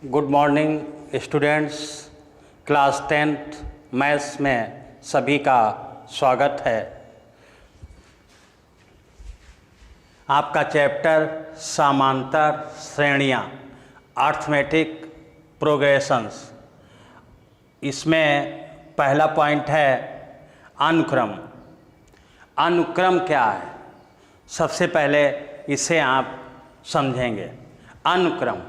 Good morning students. Class 10th maths में सभी का स्वागत है। आपका चैप्टर समांतर श्रेणियाँ, अर्थमेटिक प्रोग्रेशंस। इसमें पहला पॉइंट है अनुक्रम। अनुक्रम क्या है, सबसे पहले इसे आप समझेंगे। अनुक्रम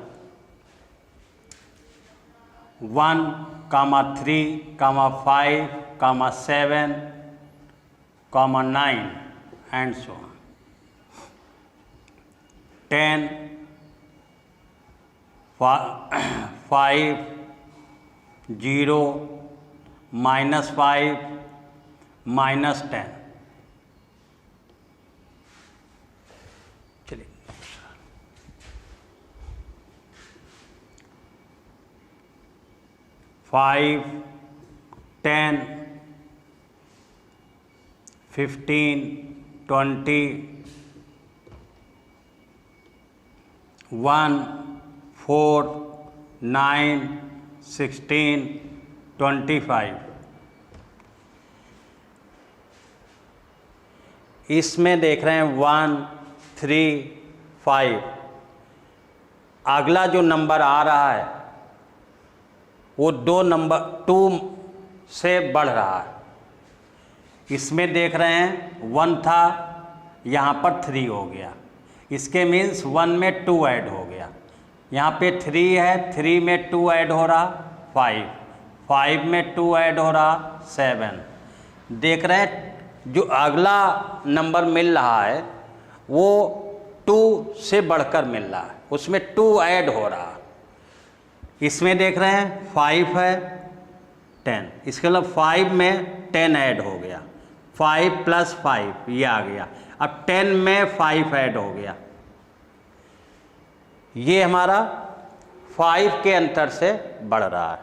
1, 3, 5, 7, 9 and so on. 10, 5, 0, -5, -10। चलिए 5, 10, 15, 20, 1, 4, 9, 16, 25। इसमें देख रहे हैं 1, 3, 5। अगला जो नंबर आ रहा है वो 2 से बढ़ रहा है। इसमें देख रहे हैं 1 था, यहाँ पर 3 हो गया। इसके मीन्स 1 में 2 ऐड हो गया। यहाँ पे 3 है, 3 में 2 ऐड हो रहा 5, 5 में 2 ऐड हो रहा 7। देख रहे हैं जो अगला नंबर मिल रहा है वो 2 से बढ़कर मिल रहा है, उसमें 2 ऐड हो रहा। इसमें देख रहे हैं 5 है, 10, इसके मतलब 5 में 10 ऐड हो गया। 5 + 5 ये आ गया। अब 10 में 5 ऐड हो गया। ये हमारा 5 के अंतर से बढ़ रहा है।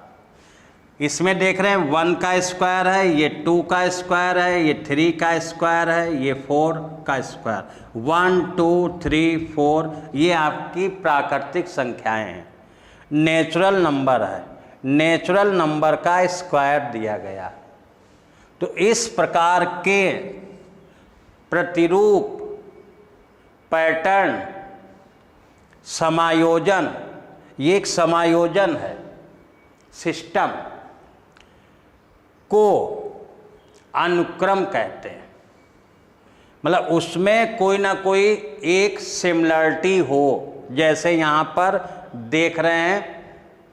इसमें देख रहे हैं 1 का स्क्वायर है, ये 2 का स्क्वायर है, ये 3 का स्क्वायर है, ये 4 का स्क्वायर। 1, 2, 3, 4 ये आपकी प्राकृतिक संख्याएं हैं, नेचुरल नंबर है। नेचुरल नंबर का स्क्वायर दिया गया। तो इस प्रकार के प्रतिरूप, पैटर्न, समायोजन, ये एक समायोजन है, सिस्टम को अनुक्रम कहते हैं। मतलब उसमें कोई ना कोई एक सिमिलरिटी हो। जैसे यहाँ पर देख रहे हैं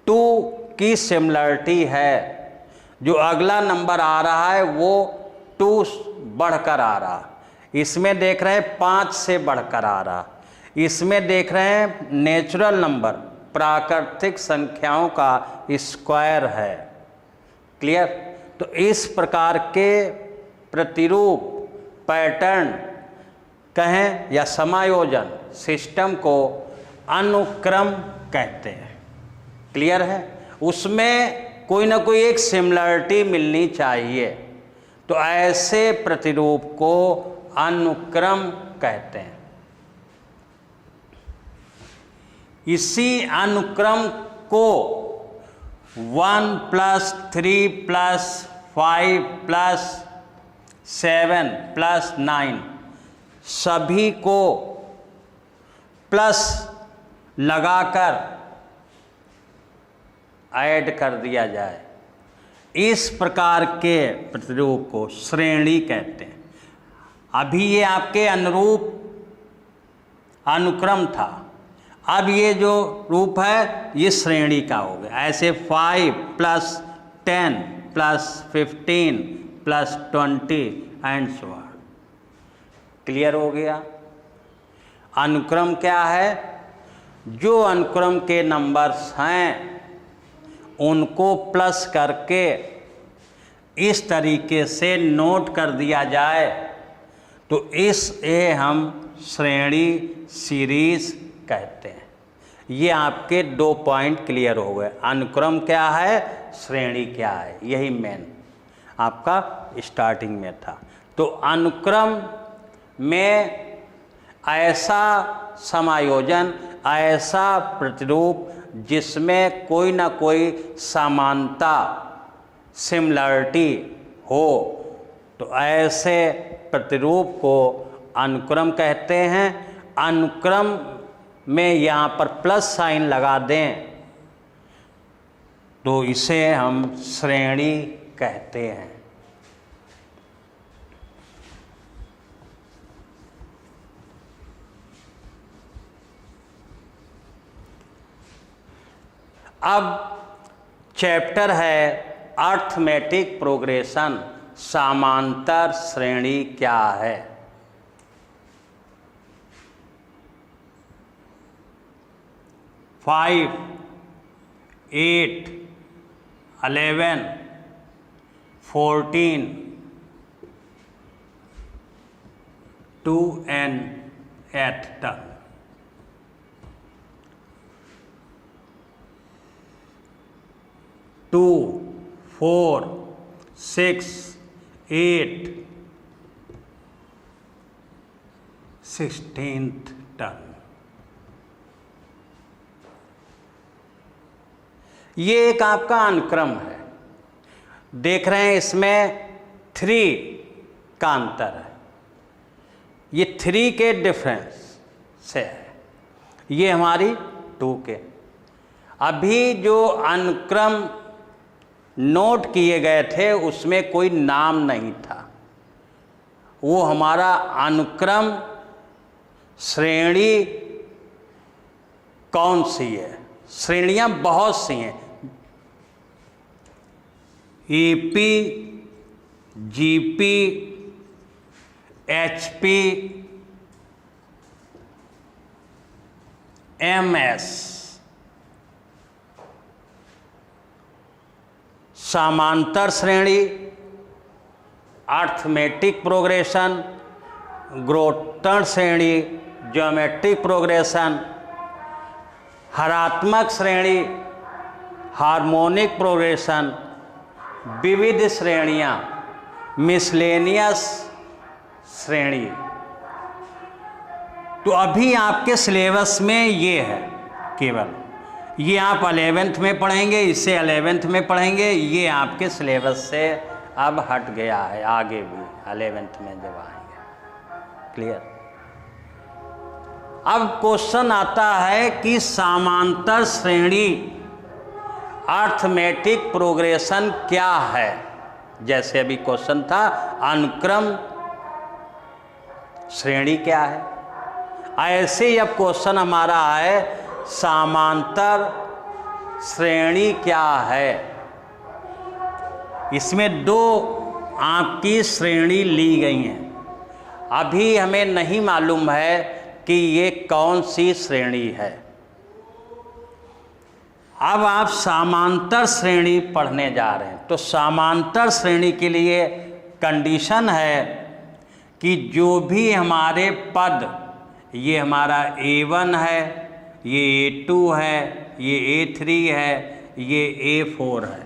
2 की सिमिलरिटी है, जो अगला नंबर आ रहा है वो 2 बढ़कर आ रहा। इसमें देख रहे हैं 5 से बढ़कर आ रहा। इसमें देख रहे हैं नेचुरल नंबर, प्राकृतिक संख्याओं का स्क्वायर है। क्लियर? तो इस प्रकार के प्रतिरूप, पैटर्न कहें या समायोजन, सिस्टम को अनुक्रम कहते हैं। क्लियर है? उसमें कोई ना कोई एक सिमिलरिटी मिलनी चाहिए, तो ऐसे प्रतिरूप को अनुक्रम कहते हैं। इसी अनुक्रम को 1 + 3 + 5 + 7 + 9 सभी को प्लस लगाकर ऐड कर दिया जाए, इस प्रकार के प्रतिरूप को श्रेणी कहते हैं। अभी ये आपके अनुरूप अनुक्रम था, अब ये जो रूप है ये श्रेणी का हो गया। ऐसे 5 + 10 + 15 + 20 एंड सो ऑन। क्लियर हो गया? अनुक्रम क्या है? जो अनुक्रम के नंबर्स हैं उनको प्लस करके इस तरीके से नोट कर दिया जाए तो इसे हम श्रेणी, सीरीज कहते हैं। ये आपके 2 पॉइंट क्लियर हो गए। अनुक्रम क्या है, श्रेणी क्या है, यही मेन आपका स्टार्टिंग में था। तो अनुक्रम में ऐसा समायोजन, ऐसा प्रतिरूप जिसमें कोई ना कोई समानता सिमिलरिटी हो, तो ऐसे प्रतिरूप को अनुक्रम कहते हैं। अनुक्रम में यहाँ पर प्लस साइन लगा दें तो इसे हम श्रेणी कहते हैं। अब चैप्टर है अर्थमेटिक प्रोग्रेशन, समांतर श्रेणी क्या है। फाइव, 8, 11, 14, 2 and 8 तक। Two, 4, 6, 8, 16th term. ये एक आपका अनुक्रम है। देख रहे हैं इसमें 3 का अंतर है, ये 3 के डिफरेंस से है, ये हमारी 2 के। अभी जो अनुक्रम नोट किए गए थे उसमें कोई नाम नहीं था, वो हमारा अनुक्रम श्रेणी कौन सी है। श्रेणियां बहुत सी हैं, ईपी, जीपी, एचपी, एमएस। समांतर श्रेणी, अर्थमेटिक प्रोग्रेशन, ग्रोथन श्रेणी, ज्योमेट्रिक प्रोग्रेशन, हरात्मक श्रेणी, हार्मोनिक प्रोग्रेशन, विविध श्रेणियां, मिसलेनियस श्रेणी। तो अभी आपके सिलेबस में ये है, केवल ये आप 11th में पढ़ेंगे, इसे 11th में पढ़ेंगे, ये आपके सिलेबस से अब हट गया है, आगे भी 11th में जब आएंगे। क्लियर। अब क्वेश्चन आता है कि समांतर श्रेणी अर्थमेटिक प्रोग्रेशन क्या है। जैसे अभी क्वेश्चन था अनुक्रम श्रेणी क्या है, ऐसे ही अब क्वेश्चन हमारा है समांतर श्रेणी क्या है। इसमें 2 आपकी श्रेणी ली गई हैं, अभी हमें नहीं मालूम है कि ये कौन सी श्रेणी है। अब आप समांतर श्रेणी पढ़ने जा रहे हैं, तो समांतर श्रेणी के लिए कंडीशन है कि जो भी हमारे पद, ये हमारा A1 है, ये A2 है, ये A3 है, ये A4 है,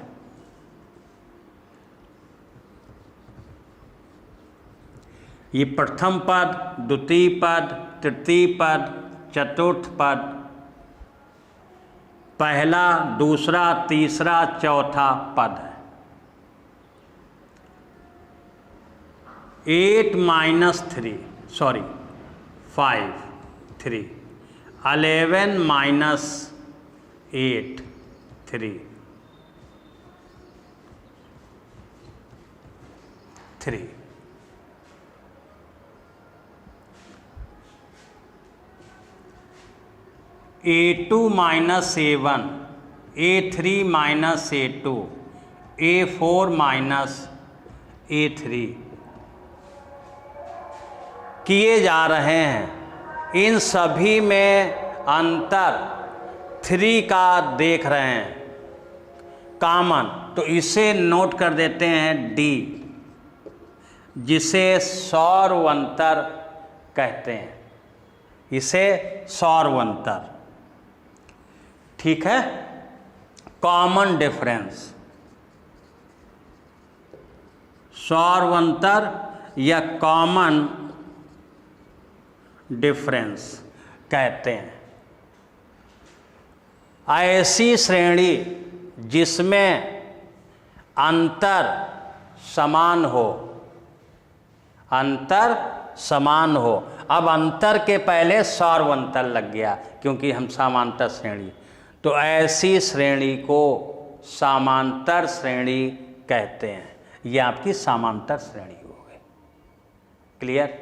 ये प्रथम पद, द्वितीय पद, तृतीय पद, चतुर्थ पद, पहला, दूसरा, तीसरा, चौथा पद है। 8 - 3 sorry 5 3, 11 - 8 3 3, A2 - A1, A3 - A2, A4 - A3 किए जा रहे हैं। इन सभी में अंतर 3 का देख रहे हैं कॉमन, तो इसे नोट कर देते हैं D, जिसे सौरवंतर कहते हैं, इसे सौरवंतर। ठीक है, कॉमन डिफरेंस, सौरवंतर या कॉमन डिफरेंस कहते हैं। ऐसी श्रेणी जिसमें अंतर समान हो, अंतर समान हो। अब अंतर के पहले सार्वंतर लग गया क्योंकि हम समांतर श्रेणी, तो ऐसी श्रेणी को समांतर श्रेणी कहते हैं। ये आपकी समांतर श्रेणी हो गई। क्लियर?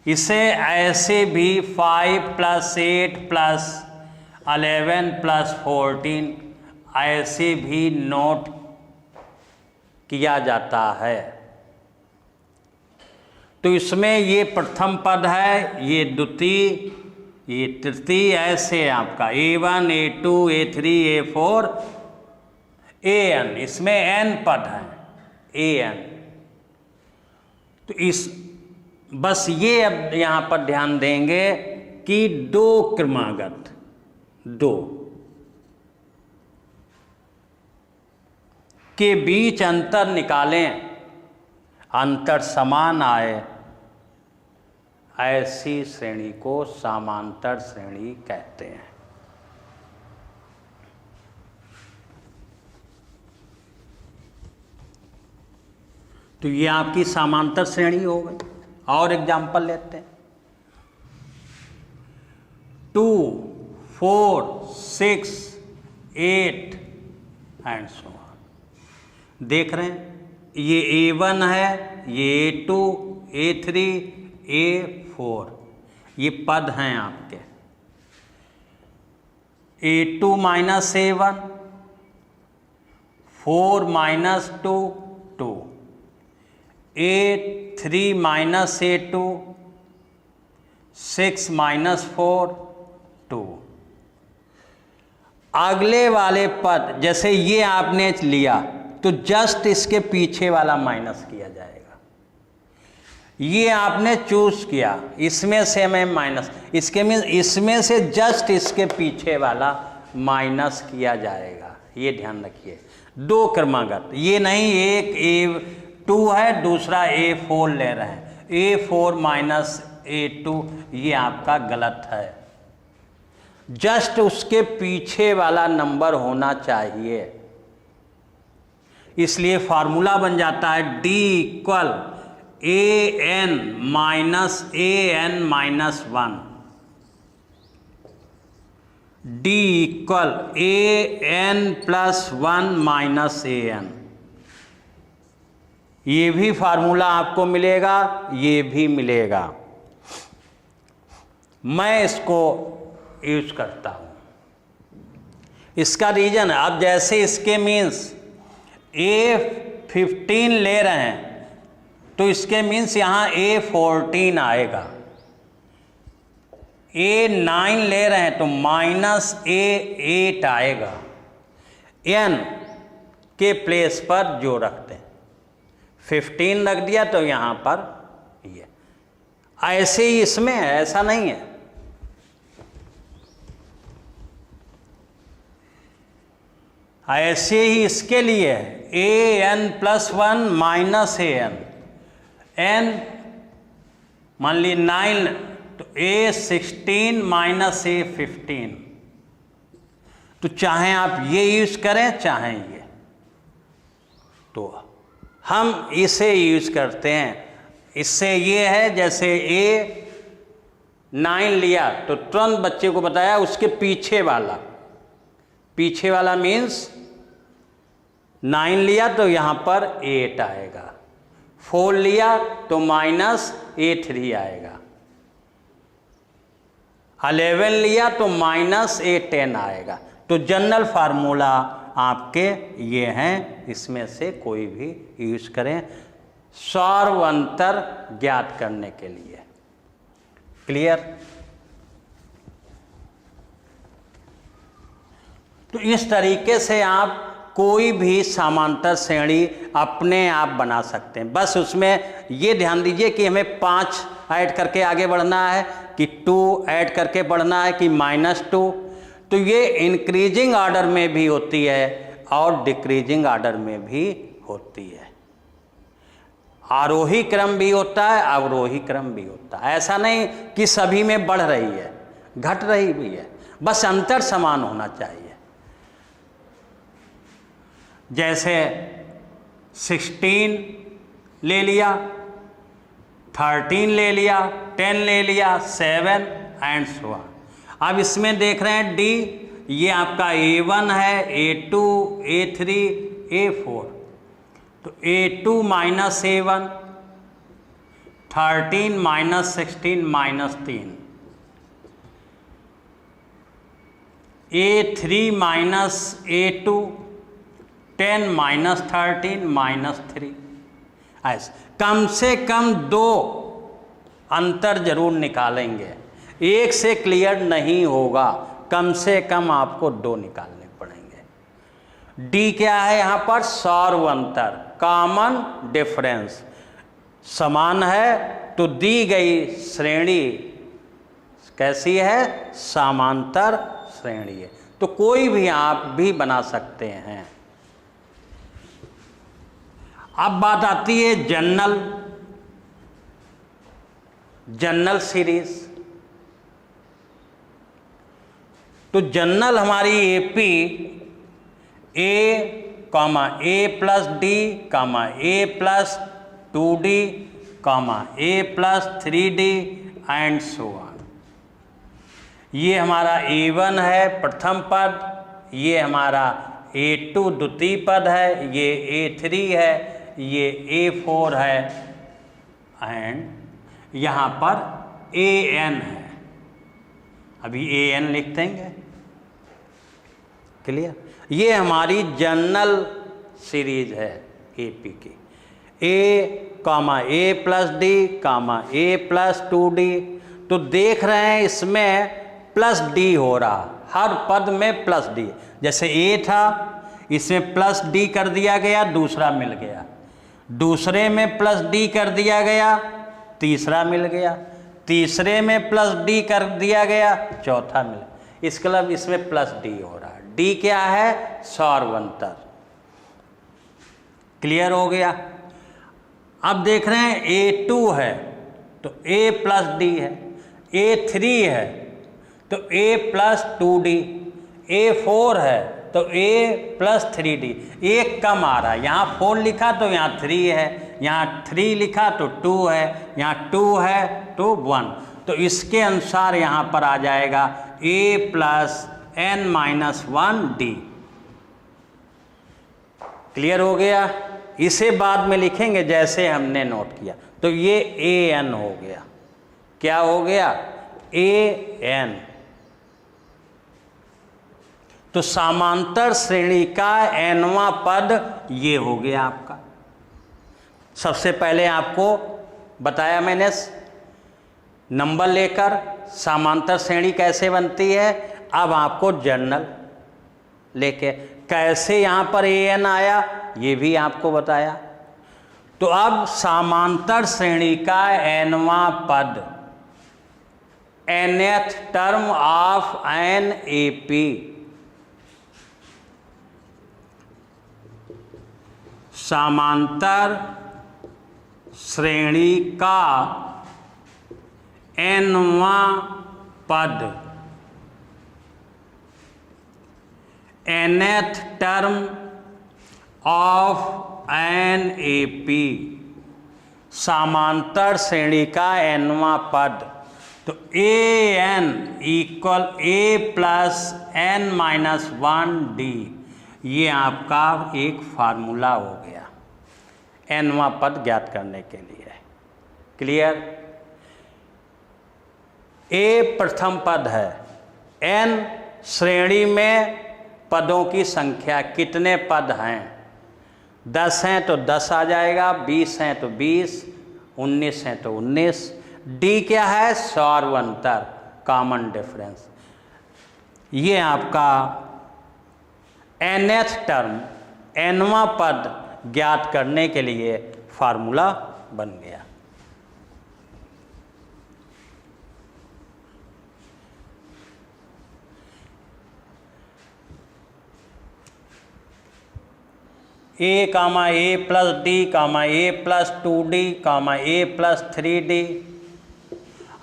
इसे ऐसे भी 5 + 8 + 11 + 14 ऐसे भी नोट किया जाता है। तो इसमें ये प्रथम पद है, ये द्वितीय, ये तृतीय, ऐसे आपका A1 A2 A3 A4 AN, इसमें n पद हैं AN। तो इस बस ये अब यहाँ पर ध्यान देंगे कि दो क्रमागत, दो के बीच अंतर निकालें, अंतर समान आए, ऐसी श्रेणी को समांतर श्रेणी कहते हैं। तो ये आपकी समांतर श्रेणी हो गई। और एग्जाम्पल लेते हैं। 2 4 6 8 एंड सो ऑन। देख रहे हैं, ये A1 है, ये A2 A3 A4, ये पद हैं आपके। A2 - A1, 4 - 2 2, A3 - A2, 6 - 4 2। अगले वाले पद जैसे ये आपने लिया तो जस्ट इसके पीछे वाला माइनस किया जाएगा। ये आपने चूज किया, इसमें से मैं माइनस, इसके मीन इसमें से जस्ट इसके पीछे वाला माइनस किया जाएगा। ये ध्यान रखिए, दो क्रमागत, ये नहीं एक A2 है दूसरा A4 ले रहे हैं, A4 - A2, ये आपका गलत है। जस्ट उसके पीछे वाला नंबर होना चाहिए। इसलिए फार्मूला बन जाता है D = AN - AN - 1, D = AN + 1 - AN। ये भी फार्मूला आपको मिलेगा, ये भी मिलेगा। मैं इसको यूज करता हूँ। इसका रीजन, अब जैसे इसके मीन्स A15 ले रहे हैं तो इसके मीन्स यहाँ A14 आएगा। A9 ले रहे हैं तो -A8 आएगा। n के प्लेस पर जो रखते हैं, 15 रख दिया तो यहाँ पर ये। ऐसे ही इसमें है, ऐसा नहीं है। ऐसे ही इसके लिए AN + 1 - AN, n मान ली 9 तो A16 - A15। तो चाहे आप ये यूज करें चाहे ये, तो हम इसे यूज करते हैं। इससे ये है जैसे A9 लिया तो तुरंत बच्चे को बताया उसके पीछे वाला मीन्स 9 लिया तो यहाँ पर 8 आएगा, 4 लिया तो -A3 आएगा, 11 लिया तो -A10 आएगा। तो जनरल फार्मूला आपके ये हैं, इसमें से कोई भी यूज करें सार्वंतर ज्ञात करने के लिए। क्लियर? तो इस तरीके से आप कोई भी समांतर श्रेणी अपने आप बना सकते हैं। बस उसमें ये ध्यान दीजिए कि हमें 5 ऐड करके आगे बढ़ना है कि 2 ऐड करके बढ़ना है कि -2। तो ये इंक्रीजिंग ऑर्डर में भी होती है और डिक्रीजिंग ऑर्डर में भी होती है। आरोही क्रम भी होता है, अवरोही क्रम भी होता है। ऐसा नहीं कि सभी में बढ़ रही है, घट रही भी है। बस अंतर समान होना चाहिए। जैसे 16 ले लिया, 13 ले लिया, 10 ले लिया, 7 एंड सो ऑन। अब इसमें देख रहे हैं डी, ये आपका A1 है, A2, A3, A4। तो A2 minus A1, 13 minus 16 minus 3, A3 minus A2, 10 minus 13 minus 3। ऐसे कम से कम 2 अंतर जरूर निकालेंगे, एक से क्लियर नहीं होगा, कम से कम आपको 2 निकालने पड़ेंगे। डी क्या है यहाँ पर? सौर अंतर, कॉमन डिफरेंस। समान है तो दी गई श्रेणी कैसी है? समांतर श्रेणी है। तो कोई भी आप भी बना सकते हैं। अब बात आती है जनरल सीरीज। तो जनरल हमारी AP A comma A plus D comma A plus 2d comma A plus 3d and so on. ये हमारा A1 है प्रथम पद, ये हमारा A2 द्वितीय पद है, ये A3 है, ये A4 है एंड यहाँ पर AN है। अभी AN लिख देंगे। क्लियर? ये हमारी जनरल सीरीज है AP की। A comma A plus D comma A plus 2d। तो देख रहे हैं इसमें प्लस डी हो रहा, हर पद में प्लस डी। जैसे A था, इसमें प्लस डी कर दिया गया, दूसरा मिल गया। दूसरे में प्लस डी कर दिया गया, तीसरा मिल गया। तीसरे में प्लस डी कर दिया गया, चौथा मिला। इसके अलावा इसमें प्लस डी हो रहा है। डी क्या है? सौरवंतर। क्लियर हो गया? अब देख रहे हैं A2 है तो A प्लस डी है, A3 है तो A प्लस 2d, A4 है तो A प्लस 3d। एक कम आ रहा है, यहाँ 4 लिखा तो यहाँ 3 है, यहाँ 3 लिखा तो 2 है, यहाँ 2 है तो 1। तो इसके अनुसार यहाँ पर आ जाएगा A plus n minus 1d। Clear हो गया? इसे बाद में लिखेंगे जैसे हमने नोट किया। तो ये AN हो गया। क्या हो गया? AN। तो समांतर श्रेणी का nवां पद ये हो गया आपका। सबसे पहले आपको बताया मैंने नंबर लेकर समांतर श्रेणी कैसे बनती है। अब आपको जनरल लेके कैसे यहाँ पर AN आया ये भी आपको बताया। तो अब समांतर श्रेणी का nवां पद, nth term of n AP, समांतर श्रेणी का nवां पद, nth term of n AP, समांतर श्रेणी का nवां पद। तो AN equal A plus n minus 1d। ये आपका एक फार्मूला हो गया nवां पद ज्ञात करने के लिए। क्लियर? A प्रथम पद है, n श्रेणी में पदों की संख्या, कितने पद हैं? 10 हैं तो 10 आ जाएगा, 20 हैं तो 20, 19 हैं तो 19। डी क्या है? सौरवंतर, कॉमन डिफरेंस। ये आपका nth टर्म, nवां पद ज्ञात करने के लिए फार्मूला बन गया। A comma A plus d comma A plus 2d comma A plus 3d।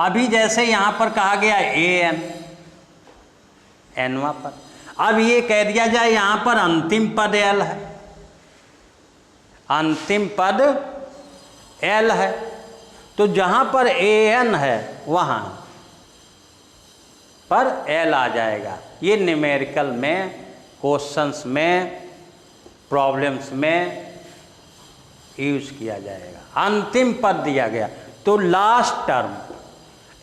अभी जैसे यहाँ पर कहा गया AN, nवां पद। अब ये कह दिया जाए यहां पर अंतिम पद l है, अंतिम पद l है, तो जहां पर an है वहां पर l आ जाएगा। ये न्यूमेरिकल में, क्वेश्चंस में, प्रॉब्लम्स में यूज किया जाएगा। अंतिम पद दिया गया तो लास्ट टर्म,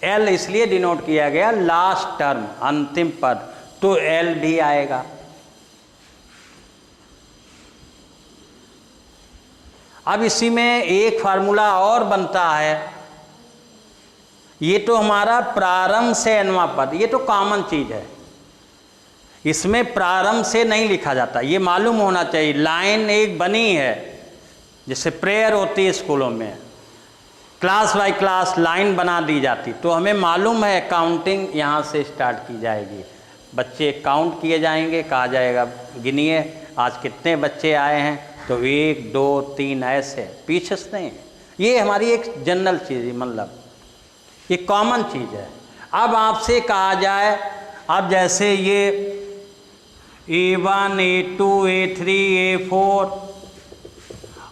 l इसलिए डिनोट किया गया लास्ट टर्म, अंतिम पद, तो LD आएगा। अब इसी में एक फार्मूला और बनता है, ये तो हमारा प्रारंभ से nवां पद, ये तो कॉमन चीज है, इसमें प्रारंभ से नहीं लिखा जाता, ये मालूम होना चाहिए। लाइन एक बनी है, जैसे प्रेयर होती है स्कूलों में, क्लास बाय क्लास लाइन बना दी जाती, तो हमें मालूम है काउंटिंग यहाँ से स्टार्ट की जाएगी, बच्चे काउंट किए जाएंगे, कहा जाएगा गिनिए आज कितने बच्चे आए हैं, तो 1 2 3 ऐसे, पीछे से नहीं। ये हमारी एक जनरल चीज़ है, मतलब ये कॉमन चीज़ है। अब आपसे कहा जाए, अब जैसे ये A1 A2 A3 A4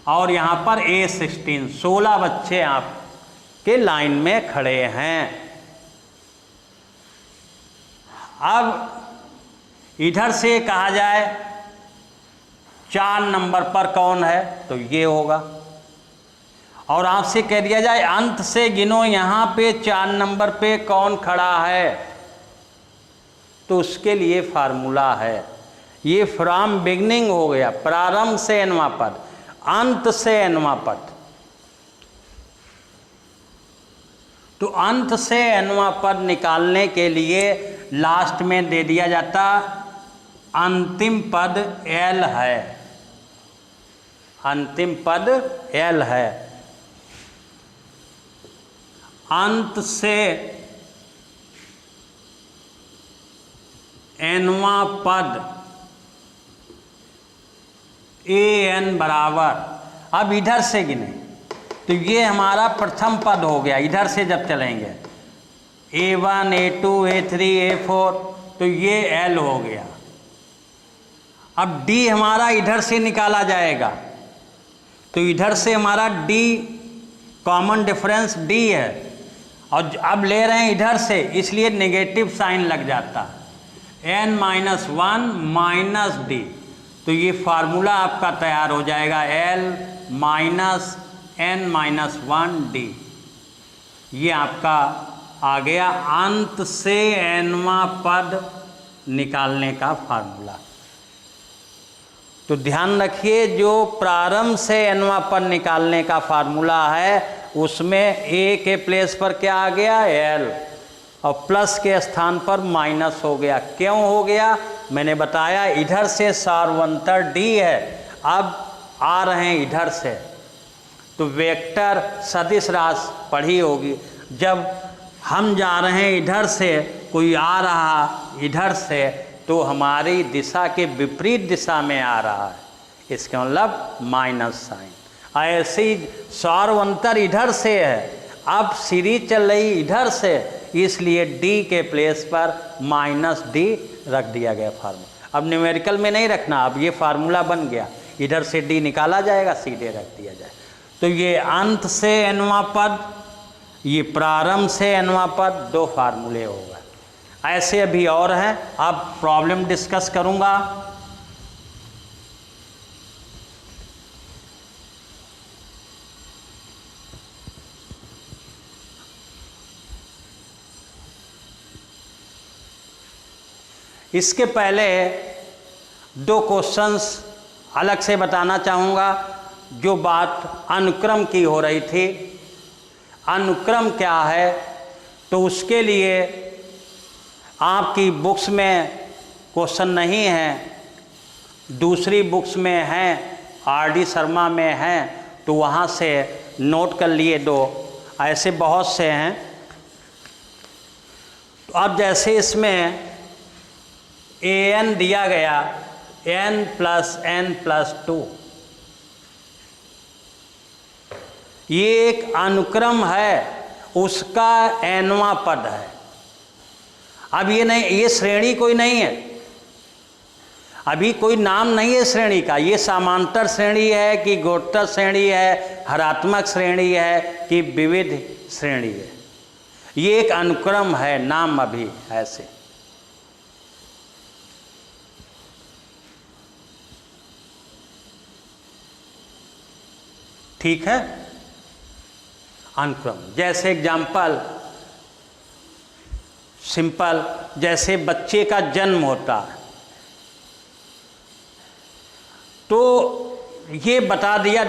और यहाँ पर A16, 16 बच्चे आपके लाइन में खड़े हैं। अब इधर से कहा जाए 4 नंबर पर कौन है, तो ये होगा, और आपसे कह दिया जाए अंत से गिनो यहाँ पे 4 नंबर पे कौन खड़ा है, तो उसके लिए फार्मूला है। ये फ्रॉम बिगनिंग हो गया, प्रारंभ से nवां पद, अंत से nवां पद, तो अंत से nवां पद निकालने के लिए लास्ट में दे दिया जाता अंतिम पद l है, अंतिम पद l है। अंत से nवां पद an बराबर, अब इधर से गिने तो ये हमारा प्रथम पद हो गया, इधर से जब चलेंगे A1 A2 A3 A4, तो ये L हो गया। अब D हमारा इधर से निकाला जाएगा, तो इधर से हमारा D कॉमन डिफरेंस D है, और अब ले रहे हैं इधर से, इसलिए नेगेटिव साइन लग जाता, n-1 माइनस D, तो ये फार्मूला आपका तैयार हो जाएगा L माइनस n-1D। ये आपका आ गया अंत से nवां पद निकालने का फार्मूला। तो ध्यान रखिए, जो प्रारंभ से nवां पद निकालने का फार्मूला है उसमें a के प्लेस पर क्या आ गया, l, और प्लस के स्थान पर माइनस हो गया। क्यों हो गया, मैंने बताया, इधर से सार्वंतर d है, अब आ रहे हैं इधर से, तो वेक्टर सदिश राशि पढ़ी होगी, जब हम जा रहे हैं इधर से, कोई आ रहा इधर से, तो हमारी दिशा के विपरीत दिशा में आ रहा है, इसका मतलब माइनस साइन। ऐसे ही सार्वंतर इधर से है, अब सीरीज चल रही इधर से, इसलिए d के प्लेस पर माइनस d रख दिया गया फार्मूला। अब न्यूमेरिकल में नहीं रखना, अब ये फार्मूला बन गया, इधर से d निकाला जाएगा, सीधे रख दिया जाए। तो ये अंत से nवां पद, ये प्रारंभ से nवां पद, 2 फार्मूले हो गए। ऐसे अभी और हैं, अब प्रॉब्लम डिस्कस करूंगा। इसके पहले 2 क्वेश्चंस अलग से बताना चाहूँगा। जो बात अनुक्रम की हो रही थी, अनुक्रम क्या है, तो उसके लिए आपकी बुक्स में क्वेश्चन नहीं है, दूसरी बुक्स में हैं, RD शर्मा में हैं, तो वहाँ से नोट कर लिए 2, ऐसे बहुत से हैं। तो अब जैसे इसमें an दिया गया n+n+2, ये एक अनुक्रम है, उसका nवां पद है। अब ये नहीं, ये श्रेणी कोई नहीं है, अभी कोई नाम नहीं है श्रेणी का। ये समांतर श्रेणी है कि गुणोत्तर श्रेणी है, हरात्मक श्रेणी है कि विविध श्रेणी है। ये एक अनुक्रम है, नाम अभी ऐसे। ठीक है, अनुक्रम। जैसे एग्जाम्पल सिंपल, जैसे बच्चे का जन्म होता है तो ये बता दिया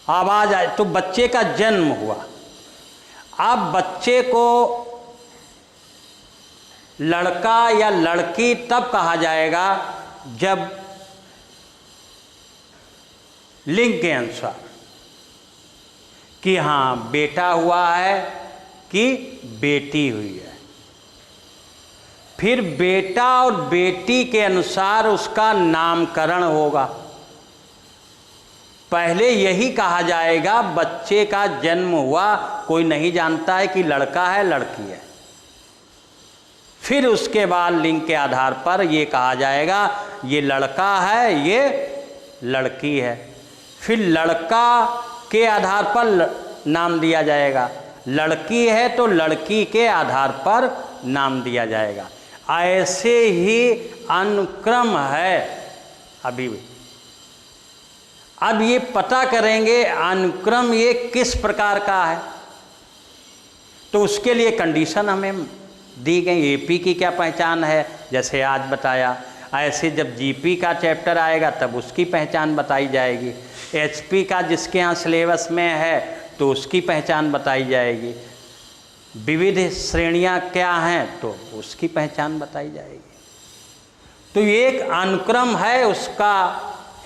आवाज आए तो बच्चे का जन्म हुआ। अब बच्चे को लड़का या लड़की तब कहा जाएगा जब लिंग के अनुसार कि हाँ बेटा हुआ है कि बेटी हुई है। फिर बेटा और बेटी के अनुसार उसका नामकरण होगा। पहले यही कहा जाएगा बच्चे का जन्म हुआ, कोई नहीं जानता है कि लड़का है लड़की है। फिर उसके बाद लिंग के आधार पर ये कहा जाएगा ये लड़का है ये लड़की है। फिर लड़का के आधार पर नाम दिया जाएगा, लड़की है तो लड़की के आधार पर नाम दिया जाएगा। ऐसे ही अनुक्रम है अभी भी। अब ये पता करेंगे अनुक्रम ये किस प्रकार का है, तो उसके लिए कंडीशन हमें दी गई। एपी की क्या पहचान है, जैसे आज बताया, ऐसे जब जीपी का चैप्टर आएगा तब उसकी पहचान बताई जाएगी। एचपी का जिसके यहाँ सिलेबस में है तो उसकी पहचान बताई जाएगी। विविध श्रेणियाँ क्या हैं तो उसकी पहचान बताई जाएगी। तो ये एक अनुक्रम है, उसका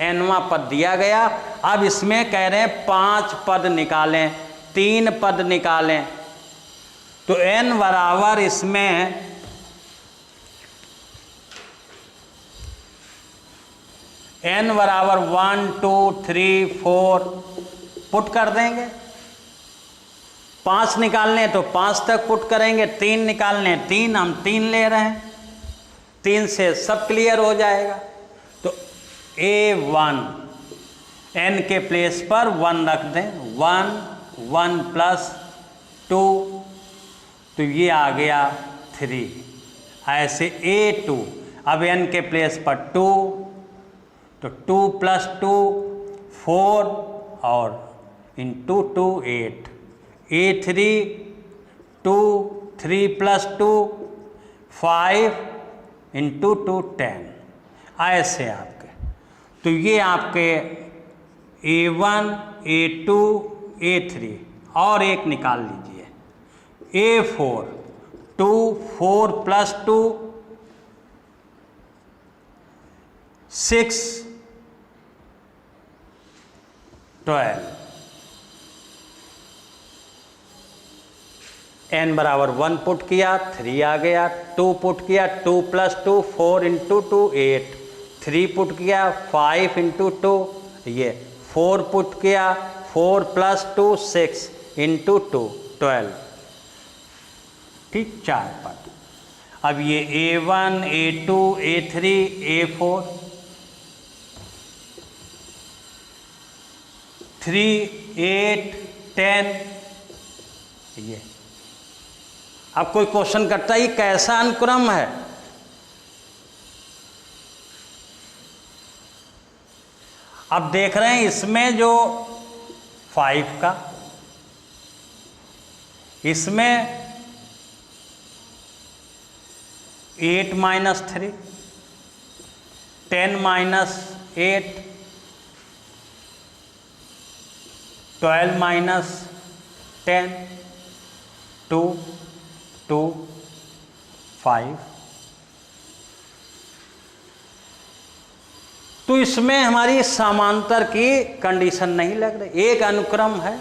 nवां पद दिया गया। अब इसमें कह रहे हैं 5 पद निकालें, 3 पद निकालें। तो n बराबर इसमें n बराबर 1 2 3 4 पुट कर देंगे। 5 निकालने तो 5 तक पुट करेंगे, 3 निकालने 3, हम 3 ले रहे हैं, 3 से सब क्लियर हो जाएगा। तो A1 n के प्लेस पर 1 रख दें, 1 1 प्लस 2 तो ये आ गया 3। ऐसे A2 अब n के प्लेस पर 2 तो 2 प्लस 2 4 और इंटू 2 8। A3 2 3 plus 2 5 into 2 10। ऐसे आपके, तो ये आपके A1 A2 A3 और एक निकाल लीजिए A4 2 4 प्लस 2 6 12। n बराबर 1 पुट किया 3 आ गया, 2 पुट किया 2 प्लस 2 4 इंटू 2 8, 3 पुट किया 5 इंटू 2 ये 4 पुट किया 4 प्लस 2 6 इंटू 2 12। ठीक, 4 पद। अब ये A1 A2 A3 A4 3 8 10 ये। अब कोई क्वेश्चन करता है ये कैसा अनुक्रम है? अब देख रहे हैं इसमें जो 5 का, इसमें 8 माइनस 3 10 माइनस 8 12 माइनस 10 2 2 5। तो इसमें हमारी समांतर की कंडीशन नहीं लग रही, एक अनुक्रम है।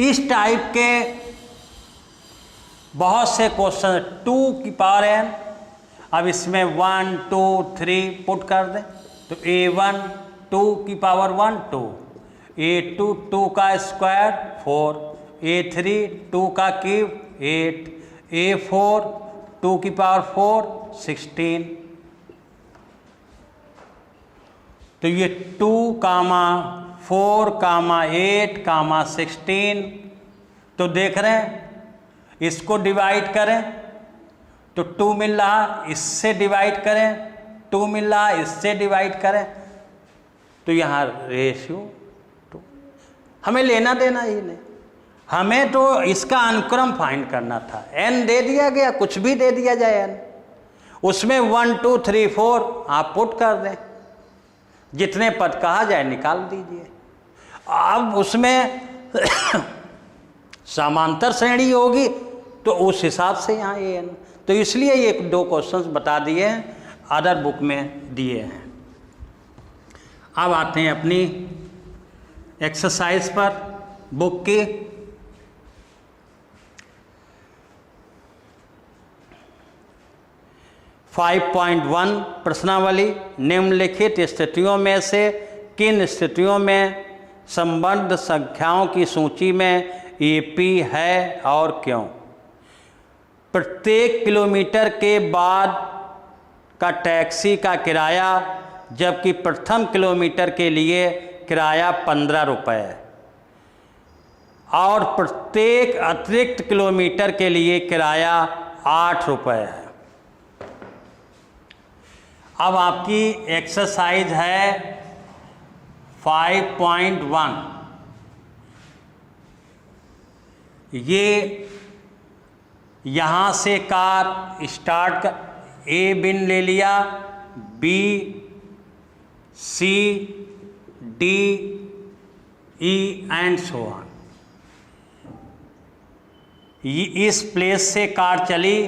इस टाइप के बहुत से क्वेश्चन 2 की पावर n। अब इसमें 1 2 3 पुट कर दें तो A1 2 की पावर 1 2, A2 2 का स्क्वायर 4, A3 2 का क्यूब 8, A4 2 की पावर 4 16। तो ये 2, 4, 8, 16। तो देख रहे हैं, इसको डिवाइड करें तो 2 मिल रहा, इससे डिवाइड करें 2 मिल रहा, इससे डिवाइड करें तो यहाँ रेशियो 2। हमें लेना देना ही नहीं, हमें तो इसका अनुक्रम फाइंड करना था। n दे दिया गया, कुछ भी दे दिया जाए n, उसमें 1 2 3 4 आप पुट कर दें, जितने पद कहा जाए निकाल दीजिए। अब उसमें समांतर श्रेणी होगी तो उस हिसाब से यहाँ an, तो इसलिए ये 2 क्वेश्चंस बता दिए हैं, अदर बुक में दिए हैं। अब आते हैं अपनी एक्सरसाइज पर बुक की। फाइव 5.1 प्रश्नावली, निम्नलिखित स्थितियों में से किन स्थितियों में संबद्ध संख्याओं की सूची में AP है और क्यों? प्रत्येक किलोमीटर के बाद का टैक्सी का किराया, जबकि प्रथम किलोमीटर के लिए किराया 15 रुपये है और प्रत्येक अतिरिक्त किलोमीटर के लिए किराया 8 रुपये है। अब आपकी एक्सरसाइज है 5.1। ये यहाँ से कार स्टार्ट कर, A बिन ले लिया, B C D E and so on. इस प्लेस से कार चली,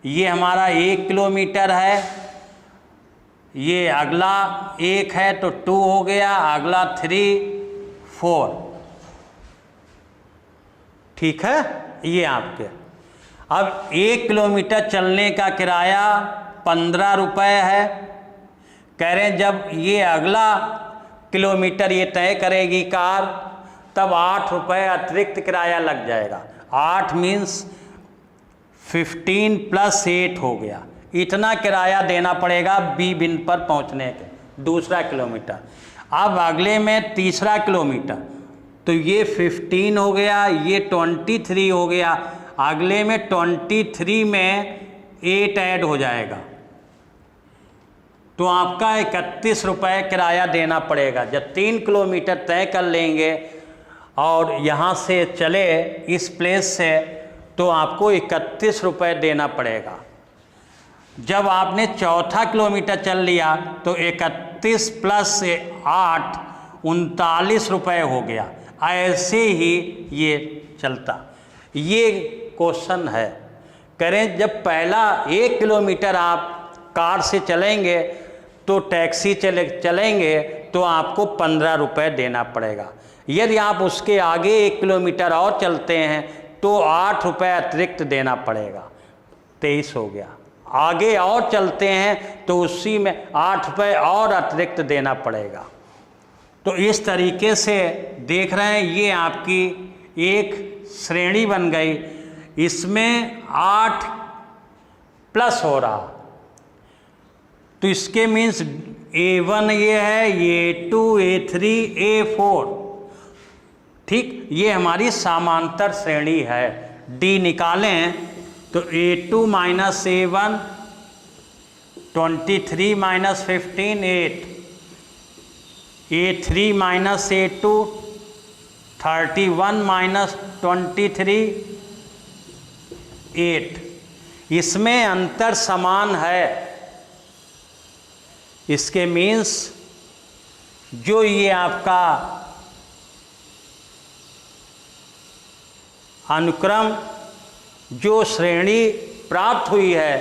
ये हमारा 1 किलोमीटर है, ये अगला 1 है तो 2 हो गया, अगला 3 4, ठीक है। ये आपके अब 1 किलोमीटर चलने का किराया 15 रुपये है। कह रहे हैं जब ये अगला किलोमीटर ये तय करेगी कार, तब 8 रुपये अतिरिक्त किराया लग जाएगा। 8 मीन्स 15 + 8 हो गया, इतना किराया देना पड़ेगा B बिन पर पहुंचने के, दूसरा किलोमीटर। अब अगले में तीसरा किलोमीटर, तो ये 15 हो गया, ये 23 हो गया, अगले में 23 में 8 ऐड हो जाएगा, तो आपका 31 रुपये किराया देना पड़ेगा। जब 3 किलोमीटर तय कर लेंगे और यहाँ से चले इस प्लेस से, तो आपको 31 रुपये देना पड़ेगा। जब आपने चौथा किलोमीटर चल लिया तो 31 + 8 39 रुपये हो गया। ऐसे ही ये चलता, ये क्वेश्चन है। करें जब पहला 1 किलोमीटर आप कार से चलेंगे तो टैक्सी चलेंगे तो आपको 15 रुपये देना पड़ेगा। यदि आप उसके आगे 1 किलोमीटर और चलते हैं तो 8 रुपये अतिरिक्त देना पड़ेगा, 23 हो गया। आगे और चलते हैं तो उसी में 8 रुपये और अतिरिक्त देना पड़ेगा। तो इस तरीके से देख रहे हैं, ये आपकी एक श्रेणी बन गई, इसमें 8 प्लस हो रहा, तो इसके मीन्स A1 ये है, ये A2, A3, A4, ठीक। ये हमारी समांतर श्रेणी है। D निकालें तो A2 - A1 23 - 15 8, A3 - A2 31 - 23 8। इसमें अंतर समान है, इसके मीन्स जो ये आपका अनुक्रम, जो श्रेणी प्राप्त हुई है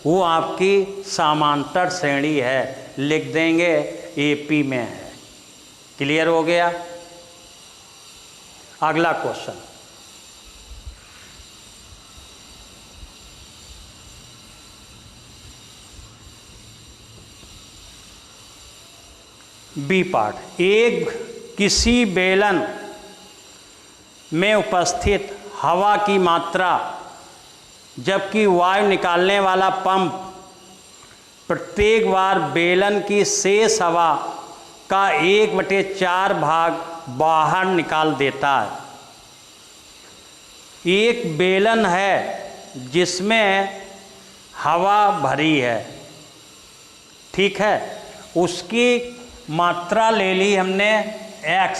वो आपकी समांतर श्रेणी है, लिख देंगे AP में है। क्लियर हो गया। अगला क्वेश्चन, बी पार्ट, एक किसी बेलन में उपस्थित हवा की मात्रा जबकि वायु निकालने वाला पंप प्रत्येक बार बेलन की शेष हवा का 1/4 भाग बाहर निकाल देता है। एक बेलन है जिसमें हवा भरी है, ठीक है, उसकी मात्रा ले ली हमने x,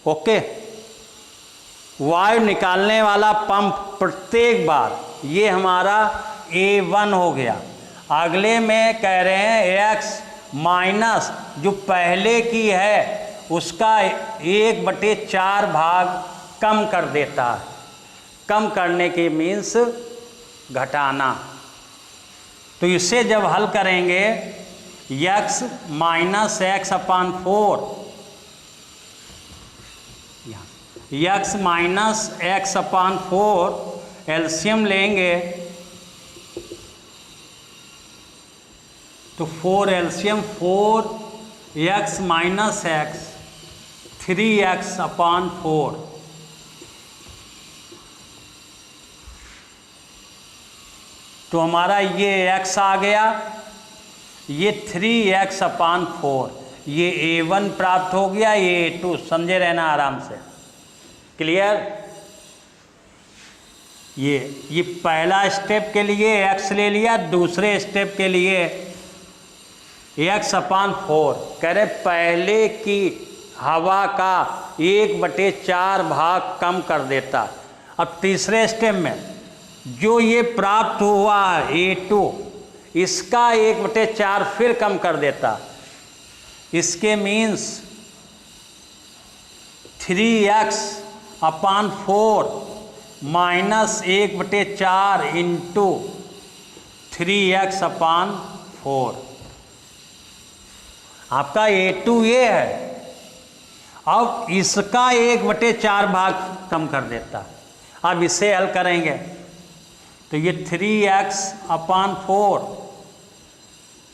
ओके। वायु निकालने वाला पंप प्रत्येक बार, ये हमारा A1 हो गया। अगले में कह रहे हैं x माइनस जो पहले की है उसका 1/4 भाग कम कर देता है। कम करने के मीन्स घटाना। तो इसे जब हल करेंगे x माइनस एक्स अपान 4, x माइनस एक्स अपान 4 एलसीएम लेंगे तो 4 LCM 4x minus x 3x अपान 4, तो हमारा ये x आ गया, ये 3x अपान 4, ये A1 प्राप्त हो गया, ये A2। समझे रहना आराम से, क्लियर। ये पहला स्टेप के लिए x ले लिया, दूसरे स्टेप के लिए x अपान 4 कह रहे पहले की हवा का 1/4 भाग कम कर देता। अब तीसरे स्टेप में जो ये प्राप्त हुआ A2 इसका 1/4 फिर कम कर देता। इसके मीन्स 3x अपान 4 माइनस 1/4 इंटू 3x अपान 4, आपका A2 ये है। अब इसका 1/4 भाग कम कर देता। अब इसे हल करेंगे तो ये 3x अपान 4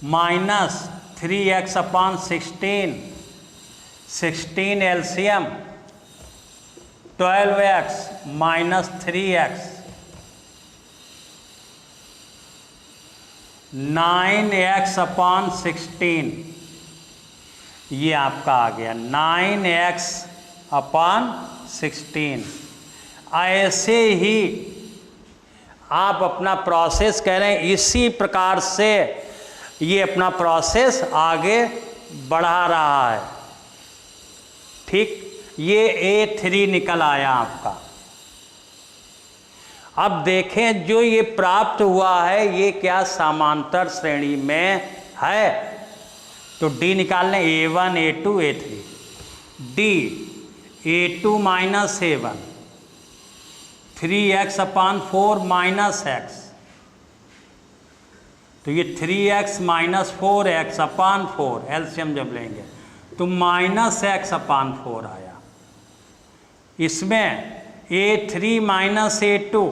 माइनस 3x अपान 16 LCM 12x minus 3x 9x अपान 16, ये आपका आ गया 9x अपान 16। ऐसे ही आप अपना प्रोसेस कह रहे हैं, इसी प्रकार से ये अपना प्रोसेस आगे बढ़ा रहा है, ठीक। ये A3 निकल आया आपका। अब देखें जो ये प्राप्त हुआ है ये क्या समांतर श्रेणी में है, तो D निकालने A1 A2 A3, D A2 minus A1 3x अपान 4 माइनस x, तो ये 3x माइनस 4x अपान 4 एलसीएम जब लेंगे तो माइनस x अपान 4 आया। इसमें A3 माइनस A2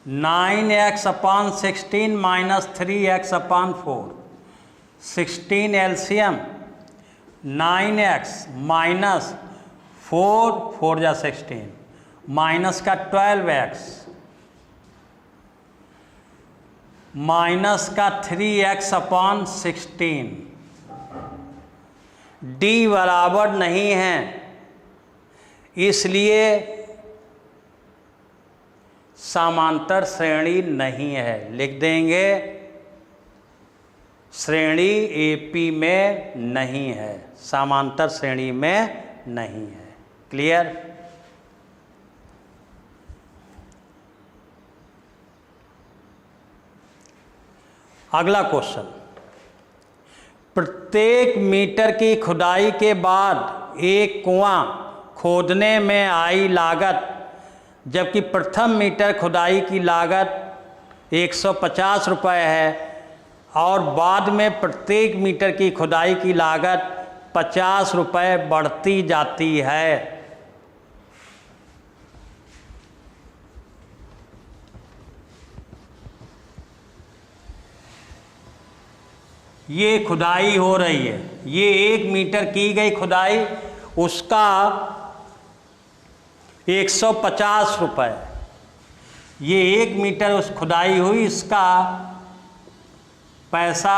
9x अपान 16 माइनस 3x अपान 4, 16 एलसीएम 9x माइनस 4 जा 16 माइनस का 12x माइनस का 3x अपान 16, D बराबर नहीं है इसलिए समांतर श्रेणी नहीं है। लिख देंगे श्रेणी AP में नहीं है, समांतर श्रेणी में नहीं है, क्लियर। अगला क्वेश्चन, प्रत्येक मीटर की खुदाई के बाद एक कुआं खोदने में आई लागत जबकि प्रथम मीटर खुदाई की लागत 150 रुपये है और बाद में प्रत्येक मीटर की खुदाई की लागत 50 रुपये बढ़ती जाती है। ये खुदाई हो रही है, ये 1 मीटर की गई खुदाई, उसका 150 रुपये। ये 1 मीटर उस खुदाई हुई, इसका पैसा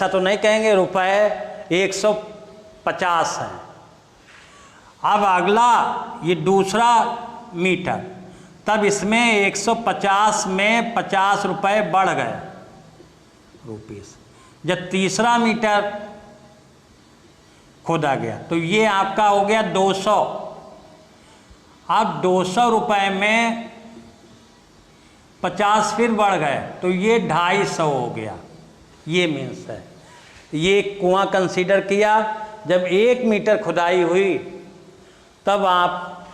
तो नहीं कहेंगे, रुपए 150 है। अब अगला ये दूसरा मीटर, तब इसमें 150 में 50 रुपये बढ़ गए रुपीस। जब तीसरा मीटर खोदा गया तो ये आपका हो गया 200। अब 200 रुपये में 50 फिर बढ़ गए तो ये 250 हो गया। ये मीन्स है, ये कुआं कंसीडर किया, जब 1 मीटर खुदाई हुई तब आप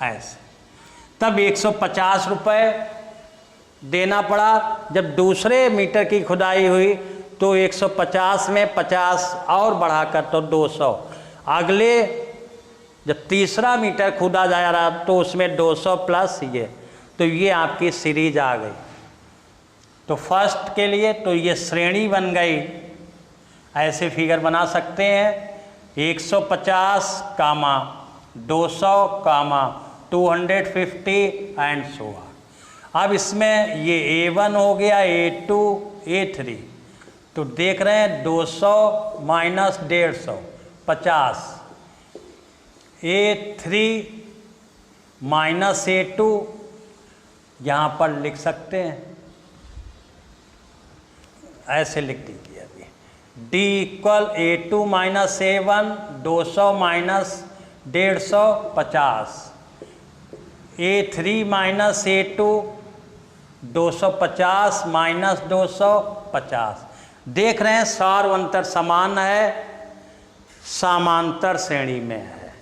ऐसे, तब 150 रुपये देना पड़ा। जब दूसरे मीटर की खुदाई हुई तो 150 में 50 और बढ़ाकर तो 200। अगले जब तीसरा मीटर खुदा जा रहा तो उसमें 200 प्लस ये, तो ये आपकी सीरीज आ गई। तो फर्स्ट के लिए तो ये श्रेणी बन गई। ऐसे फिगर बना सकते हैं, 150 कामा 200 कामा 250 एंड सो ऑन। अब इसमें ये A1 हो गया, A2, A3, तो देख रहे हैं 200 माइनस 150 50, A3 माइनस A2 यहाँ पर लिख सकते हैं, ऐसे लिख दीजिए अभी, D equal A2 minus A1, 200 minus 150 50, A3 minus A2 250 minus 250। देख रहे हैं सार अंतर समान है, समांतर श्रेणी में है।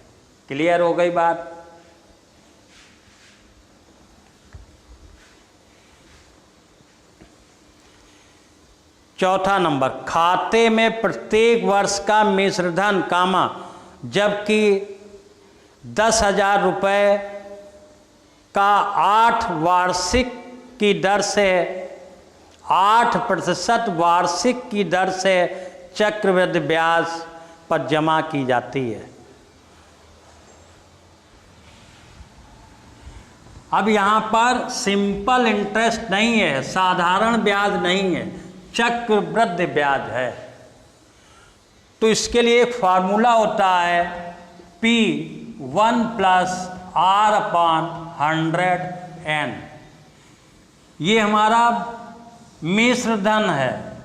क्लियर हो गई बात? चौथा नंबर, खाते में प्रत्येक वर्ष का मिश्रधन कामा, जबकि 10,000 रुपये का 8 वार्षिक की दर से 8% वार्षिक की दर से चक्रवृद्धि ब्याज पर जमा की जाती है। अब यहाँ पर सिंपल इंटरेस्ट नहीं है, साधारण ब्याज नहीं है, चक्रवृद्धि ब्याज है। तो इसके लिए एक फार्मूला होता है P1 प्लस R/100N। ये हमारा मिश्र धन है,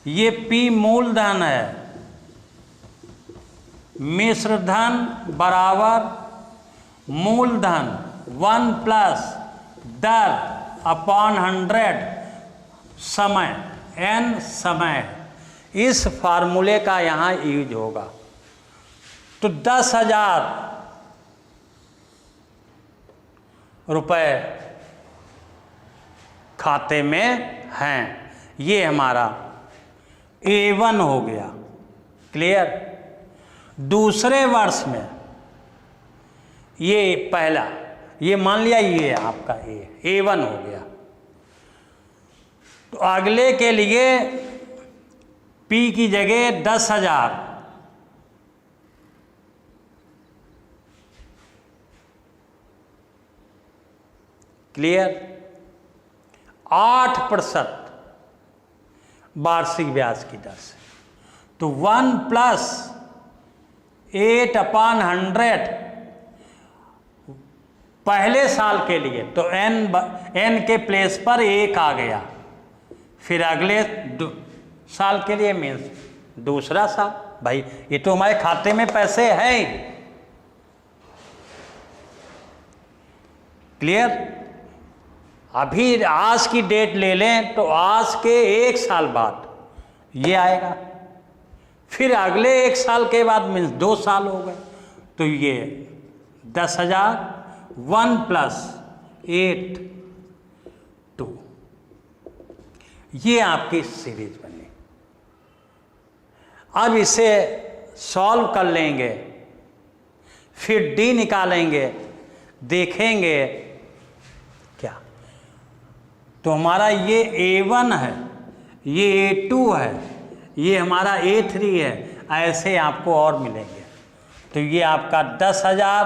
ये P मूलधन है। मिश्र धन बराबर मूलधन 1 प्लस दर अपॉन 100 समय, n समय। इस फार्मूले का यहाँ यूज होगा। तो 10,000 रुपये खाते में हैं, ये हमारा A1 हो गया। क्लियर? दूसरे वर्ष में ये पहला, ये मान लिया ये आपका A1 हो गया। तो अगले के लिए P की जगह 10,000, क्लियर? 8% वार्षिक ब्याज की दर से। तो 1 प्लस 8/100 पहले साल के लिए, तो n के प्लेस पर 1 आ गया। फिर अगले साल के लिए मीन्स दूसरा साल। भाई ये तो हमारे खाते में पैसे हैं। क्लियर? अभी आज की डेट ले लें तो आज के 1 साल बाद ये आएगा, फिर अगले 1 साल के बाद मीन्स 2 साल हो गए। तो ये 10,000 1 प्लस 8 2, ये आपकी सीरीज बनी। अब इसे सॉल्व कर लेंगे, फिर D निकालेंगे। देखेंगे क्या, तो हमारा ये A1 है, ये A2 है, ये हमारा A3 है, ऐसे आपको और मिलेंगे। तो ये आपका 10,000,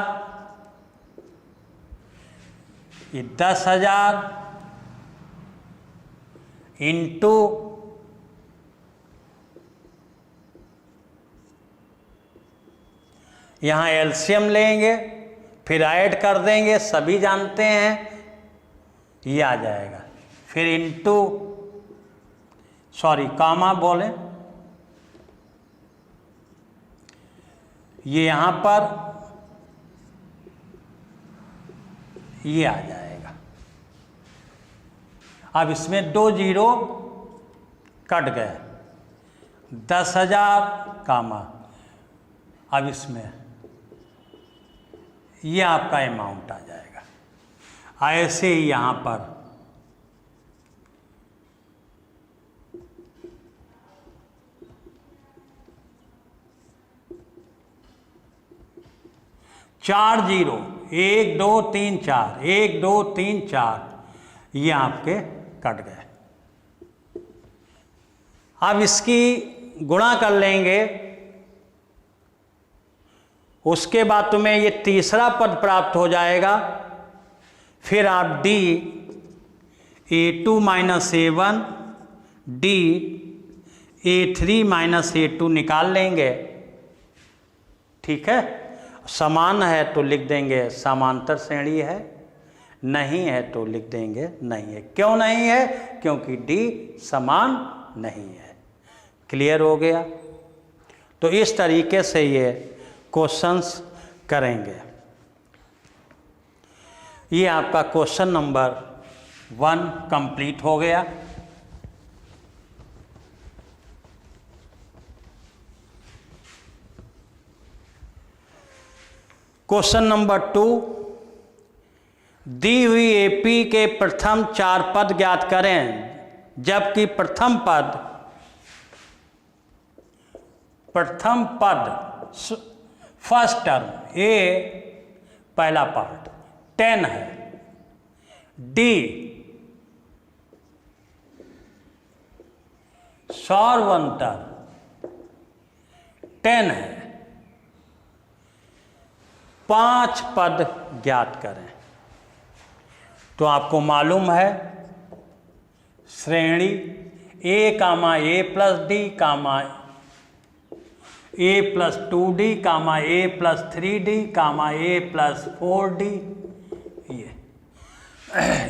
ये 10,000 इंटू यहाँ एलसीएम लेंगे, फिर ऐड कर देंगे, सभी जानते हैं ये आ जाएगा, फिर इंटू कामा बोले, ये यहाँ पर ये आ जाएगा। अब इसमें 2 जीरो कट गए, 10,000 कामा, अब इसमें ये आपका अमाउंट आ जाएगा। ऐसे ही यहाँ पर चार जीरो, 1 2 3 4, 1 2 3 4, ये आपके कट गए। अब इसकी गुणा कर लेंगे, उसके बाद तुम्हें ये तीसरा पद प्राप्त हो जाएगा। फिर आप D A2 minus A1 D A3 minus A2 निकाल लेंगे। ठीक है, समान है तो लिख देंगे समांतर श्रेणी है, नहीं है तो लिख देंगे नहीं है। क्यों नहीं है? क्योंकि D समान नहीं है। क्लियर हो गया? तो इस तरीके से ये क्वेश्चंस करेंगे। ये आपका क्वेश्चन नंबर 1 कंप्लीट हो गया। क्वेश्चन नंबर 2, दी हुई एपी के प्रथम 4 पद ज्ञात करें, जबकि प्रथम पद फर्स्ट टर्म ए पहला पार्ट 10 है, डी सौरवंतर 10 है। 5 पद ज्ञात करें। तो आपको मालूम है श्रेणी A comma A plus d comma A plus 2D comma A plus 3D comma A plus 4D,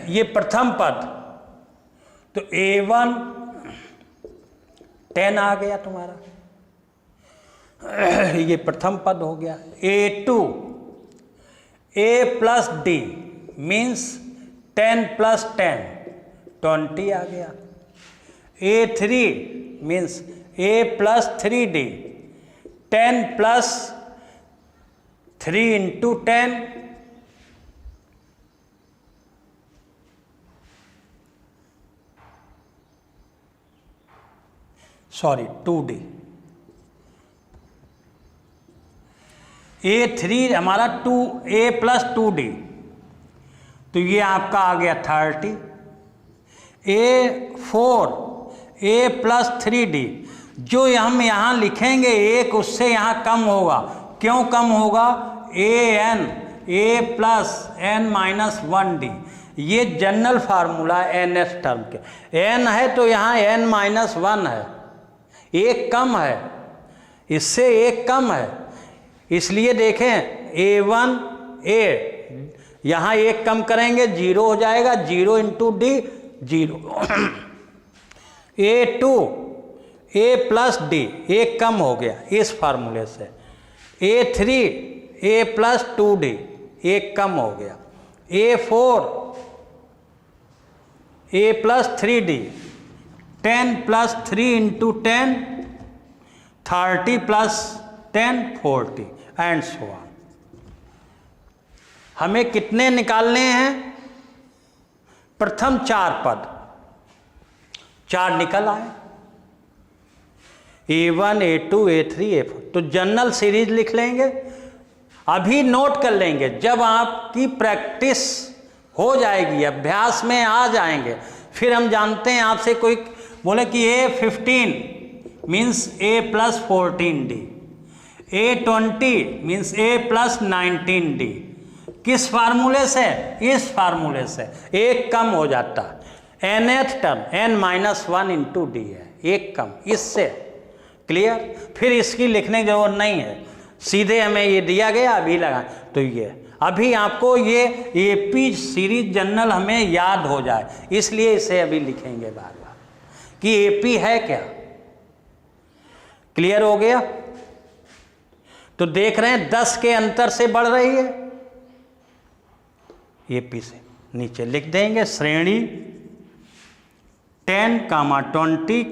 ये प्रथम पद। तो A1 10 आ गया तुम्हारा, ये प्रथम पद हो गया। A2 A plus D means 10 plus 10 20 आ गया। A3 means A plus 3D 10 plus 3 into 10 2D। A3 हमारा 2A प्लस 2D, तो ये आपका आ गया 30। A4 A प्लस 3D, जो हम यहाँ लिखेंगे एक उससे यहाँ कम होगा। क्यों कम होगा? AN A plus N minus 1D, ये जनरल फार्मूला NS टर्म के। N है तो यहाँ N माइनस 1 है, एक कम है, इससे एक कम है, इसलिए देखें A1 A, यहाँ एक कम करेंगे 0 हो जाएगा, 0 into D 0। A2 A plus D, एक कम हो गया इस फार्मूले से। A3 A प्लस 2D, एक कम हो गया। A4 A plus 3D 10 plus 3 into 10 30 plus 10 40 and so on. हमें कितने निकालने हैं? प्रथम 4 पद, 4 निकल आए, A1 A2 A3 A4। तो जनरल सीरीज लिख लेंगे। अभी नोट कर लेंगे, जब आपकी प्रैक्टिस हो जाएगी, अभ्यास में आ जाएंगे, फिर हम जानते हैं आपसे कोई बोले कि A15 means A+14D, A20 means A+19D, किस फार्मूले से? इस फार्मूले से एक कम हो जाता, nth term n-1 into D है, एक कम इससे। क्लियर? फिर इसकी लिखने की जरूरत नहीं है, सीधे हमें ये दिया गया अभी लगा, तो ये अभी आपको ये एपी सीरीज जनरल हमें याद हो जाए, इसलिए इसे अभी लिखेंगे बार बार कि एपी है क्या। क्लियर हो गया? तो देख रहे हैं 10 के अंतर से बढ़ रही है, एपी से नीचे लिख देंगे श्रेणी 10, 20,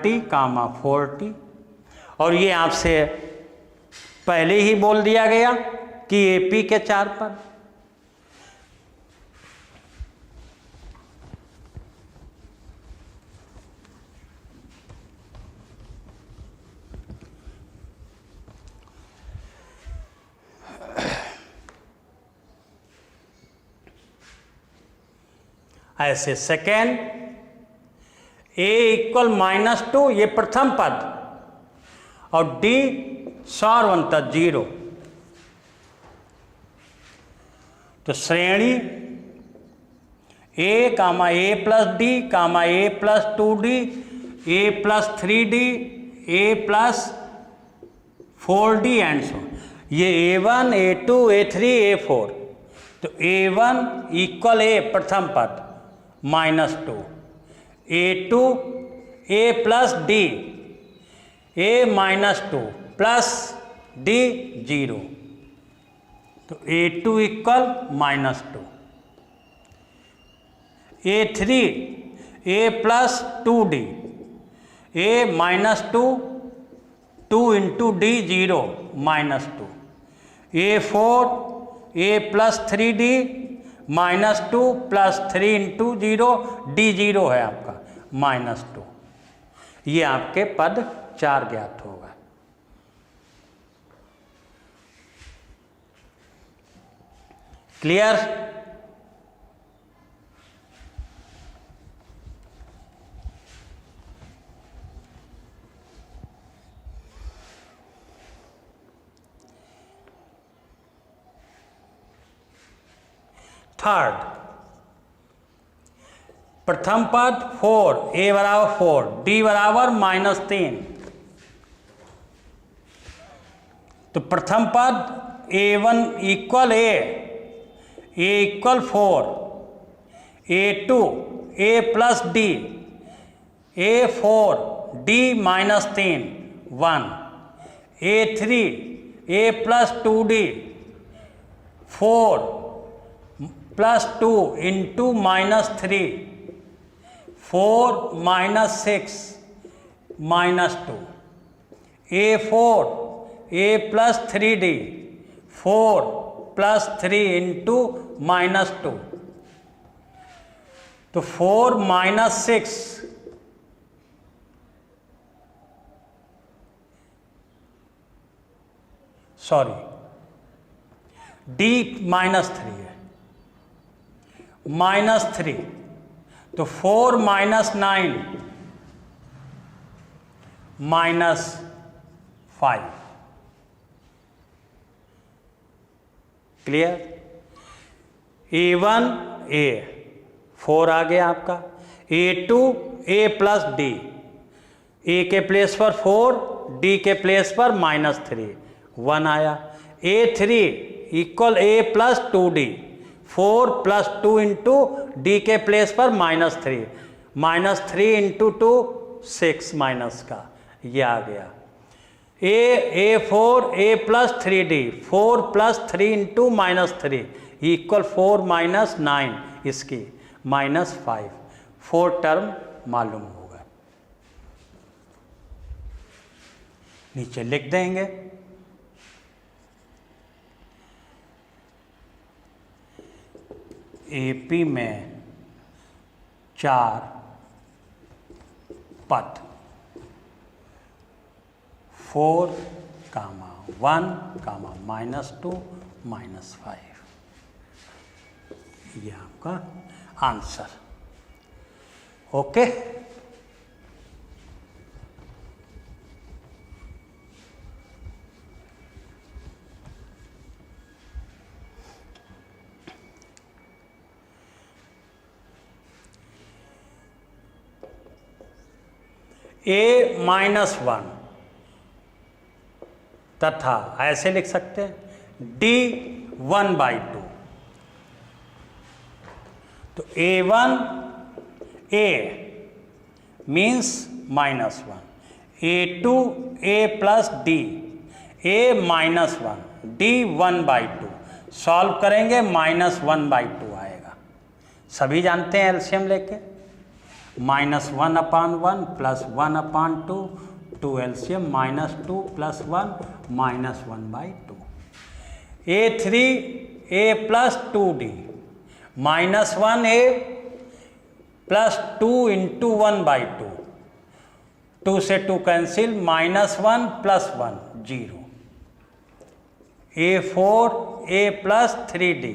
30, 40, और ये आपसे पहले ही बोल दिया गया कि एपी के 4 पद। ऐसे सेकेंड A = -2, ये प्रथम पद, और D सार्वंतः 0। तो श्रेणी A, A+D, A+2D, A+3D, A+4D and so, ये A1, A2, A3, A4। तो A1 = A प्रथम पद -2, A2 A+D, A-2 plus D 0, तो A2 = -2, A3 A+2D, A-2, 2 into D 0 -2, A4 A+3D -2 plus 3 into 0, D 0 है आपका -2। ये आपके पद 4 ज्ञात होगा। क्लियर? थर्ड, प्रथम पद 4, A = 4, D = -3। तो प्रथम पद A1 = A, A = 4, A2 A+D, A4 D -3 1, A3 A+2D 4 +2 into -3, 4 -6 -2, A4 A+3D 4 + 3 into -2, तो 4 -6 सॉरी D -3 है, -3, तो 4 - 9 -5। क्लियर? A1 A 4 आ गया आपका, A2 A+D, A के प्लेस पर 4, D के प्लेस पर -3 1 आया, A3 = A+2D 4 + 2 इंटू D के प्लेस पर -3, -3 इंटू 2 6 माइनस का, ये आ गया। A4 A+3D 4 + 3 इंटू -3 = 4 - 9, इसकी -5, 4 टर्म मालूम होगा। नीचे लिख देंगे एपी में 4 पद 4, 1 कामा -2 -5, ये आपका आंसर। ओके, A-1 तथा ऐसे लिख सकते हैं D1/2। तो A1 A means -1, A2 A plus D, A -1 D1/2, solve करेंगे -1/2 आएगा। सभी जानते हैं एलसीएम लेके, -1/1 plus 1/2, 2 LCM -2 plus 1 -1/2। A3 A plus 2D, -1A plus 2 into 1/2, 2 से 2 cancel, -1 plus 1 0। A4 A plus 3D,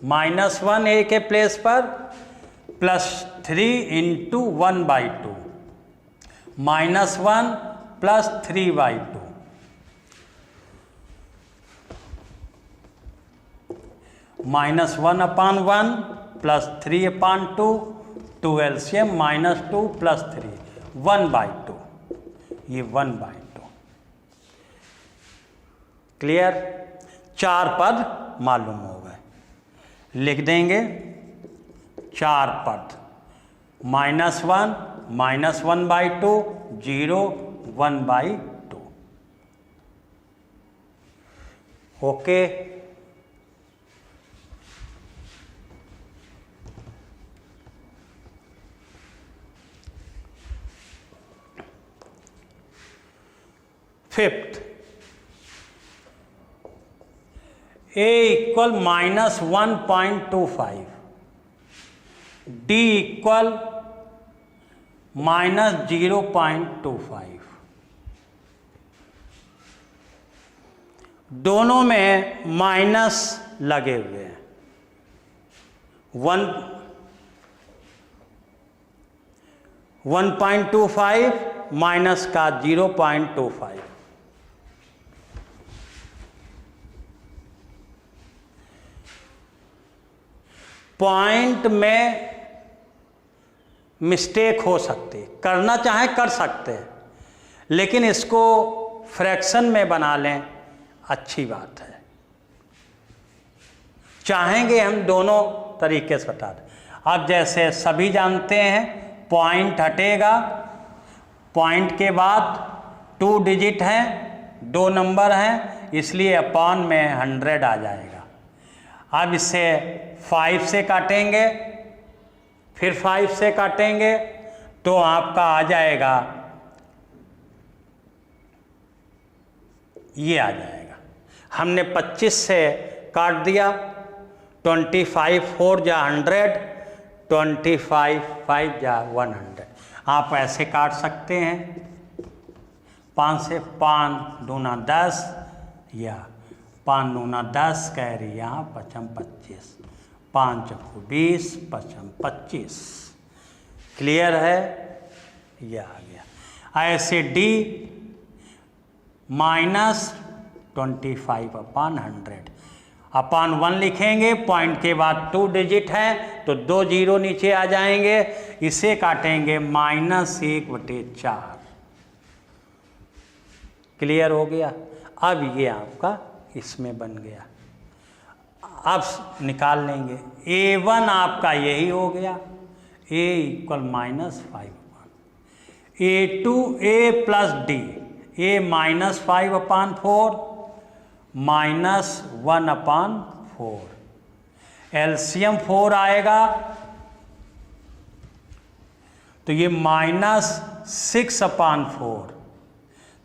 -1 A के प्लेस पर plus 3 into 1/2, -1 plus 3/2, -1/1 plus 3/2, 2 LCM -2 plus 3 1/2, ये 1/2। क्लियर? 4 पद मालूम हो गए। लिख देंगे 4 पद, -1 -1/2 0 1/2। Okay, fifth, A equal -1.25, D equal -0.25। दोनों में माइनस लगे हुए हैं। 1.25 माइनस का 0.25, पॉइंट में मिस्टेक हो सकती, करना चाहे कर सकते हैं, लेकिन इसको फ्रैक्शन में बना लें, अच्छी बात है। चाहेंगे हम दोनों तरीके से बता दें। अब जैसे सभी जानते हैं पॉइंट हटेगा, पॉइंट के बाद 2 डिजिट हैं, 2 नंबर हैं, इसलिए अपॉन में 100 आ जाएगा। अब इसे 5 से काटेंगे, फिर 5 से काटेंगे तो आपका आ जाएगा, ये आ जाएगा। हमने 25 से काट दिया, 25 4 जा 100, 25 5 जा 100। आप ऐसे काट सकते हैं, 5 से 5 दूना 10, या 5 दूना 10 कैरी यहाँ 5 25, 5 चौको 20, 5 25। क्लियर है? ये आ गया। ऐसे D -25/100 अपॉन 1 लिखेंगे, पॉइंट के बाद 2 डिजिट है तो 2 जीरो नीचे आ जाएंगे, इसे काटेंगे -1/4। क्लियर हो गया? अब ये आपका इसमें बन गया। अब निकाल लेंगे, A1 आपका यही हो गया, A equal -5, A2 A plus D, A -5/4 -1/4, LCM 4 आएगा तो ये -6/4,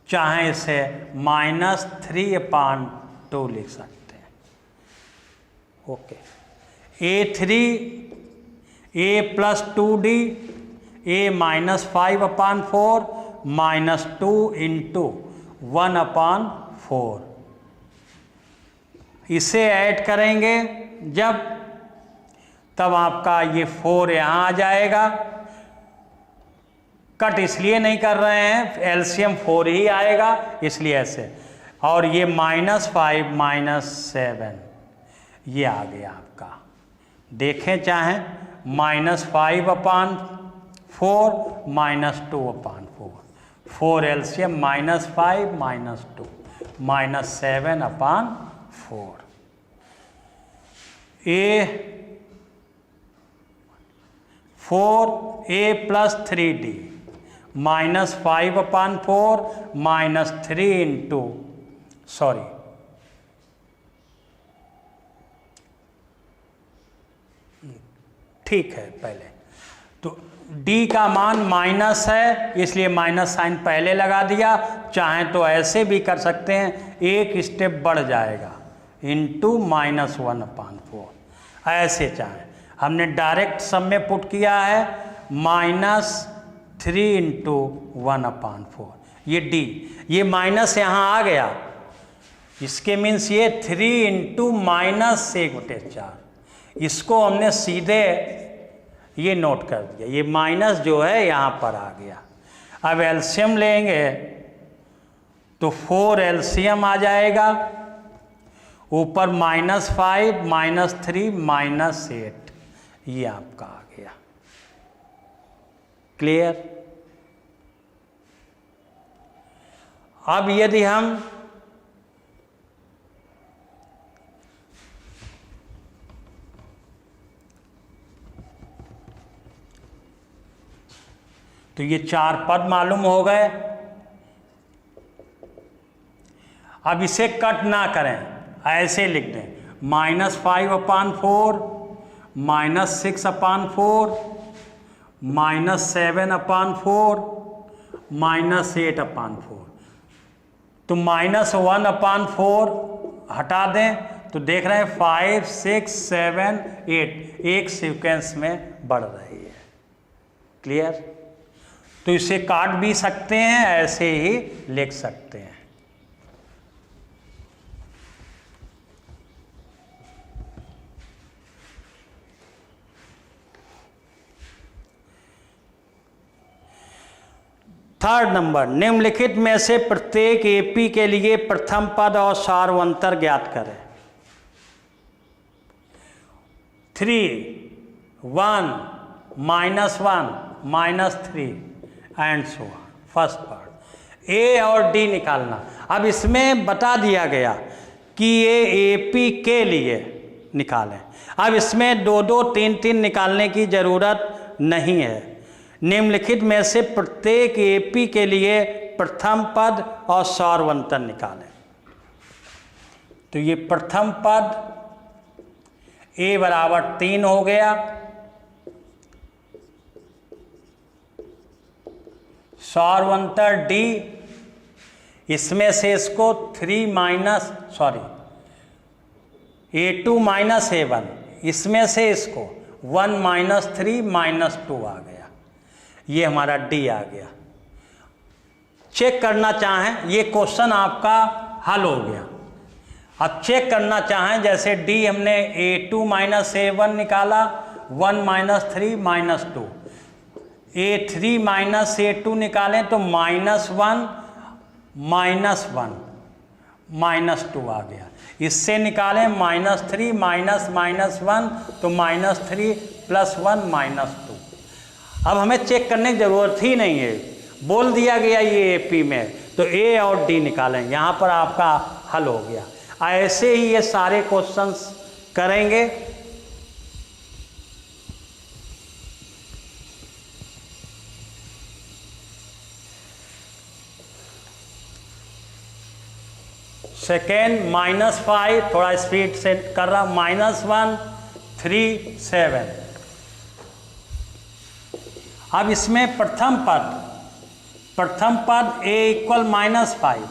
चाहे इसे -3/2 लिख सकते हैं। Okay, A3 A plus 2D, A -5/4 -2 into 1/4, इसे ऐड करेंगे जब, तब आपका ये 4 यहाँ आ जाएगा। कट इसलिए नहीं कर रहे हैं, एलसीएम 4 ही आएगा इसलिए ऐसे। और ये -5 -7 ये आ गया आपका। देखें चाहें -5/4 -2/4, 4 LCM -5 -2 -7/4। A + 3D -5/4 -3 into, sorry ठीक है, पहले तो D का मान माइनस है इसलिए माइनस साइन पहले लगा दिया। चाहें तो ऐसे भी कर सकते हैं, एक स्टेप बढ़ जाएगा, इंटू -1/4, ऐसे चाहें। हमने डायरेक्ट सम में पुट किया है -3 इंटू 1/4, ये D, ये माइनस यहाँ आ गया, इसके मीन्स ये 3 इंटू -1/4। इसको हमने सीधे ये नोट कर दिया, ये माइनस जो है यहाँ पर आ गया। अब एलसीएम लेंगे तो 4 एलसीएम आ जाएगा, ऊपर -5 -3 -8, ये आपका आ गया। क्लियर? अब यदि हम तो ये 4 पद मालूम हो गए। अब इसे कट ना करें, ऐसे लिख दें -5/4 -6/4 -7/4 -8/4। तो -1/4 हटा दें तो देख रहे हैं 5 6 7 8 एक सीक्वेंस में बढ़ रही है। क्लियर? तो इसे काट भी सकते हैं, ऐसे ही लिख सकते हैं। थर्ड नंबर, निम्नलिखित में से प्रत्येक एपी के लिए प्रथम पद और सार्वंतर ज्ञात करें। 3 1 -1 -3 and so on. First part A और डी निकालना। अब इसमें बता दिया गया कि ये एपी के लिए निकालें। अब इसमें 2 2 3 3 निकालने की ज़रूरत नहीं है। निम्नलिखित में से प्रत्येक एपी के लिए प्रथम पद और सार्वंतर निकालें। तो ये प्रथम पद a = 3 हो गया, सार्वंतर D, इसमें से इसको A2 - A1, इसमें से इसको 1 - 3 - 2 आ गया। ये हमारा D आ गया। चेक करना चाहें, ये क्वेश्चन आपका हल हो गया। अब चेक करना चाहें, जैसे D हमने A2 - A1 निकाला, 1 - 3 - 2, A3 - A2 निकालें तो -1 -1 -2 आ गया। इससे निकालें -3 -1 तो -3 + 1 -2। अब हमें चेक करने की ज़रूरत ही नहीं है, बोल दिया गया ये एपी में, तो ए और डी निकालें, यहाँ पर आपका हल हो गया। ऐसे ही ये सारे क्वेश्चंस करेंगे। सेकेंड -5, थोड़ा स्पीड से कर रहा, -1 3 7। अब इसमें प्रथम पद a = -5,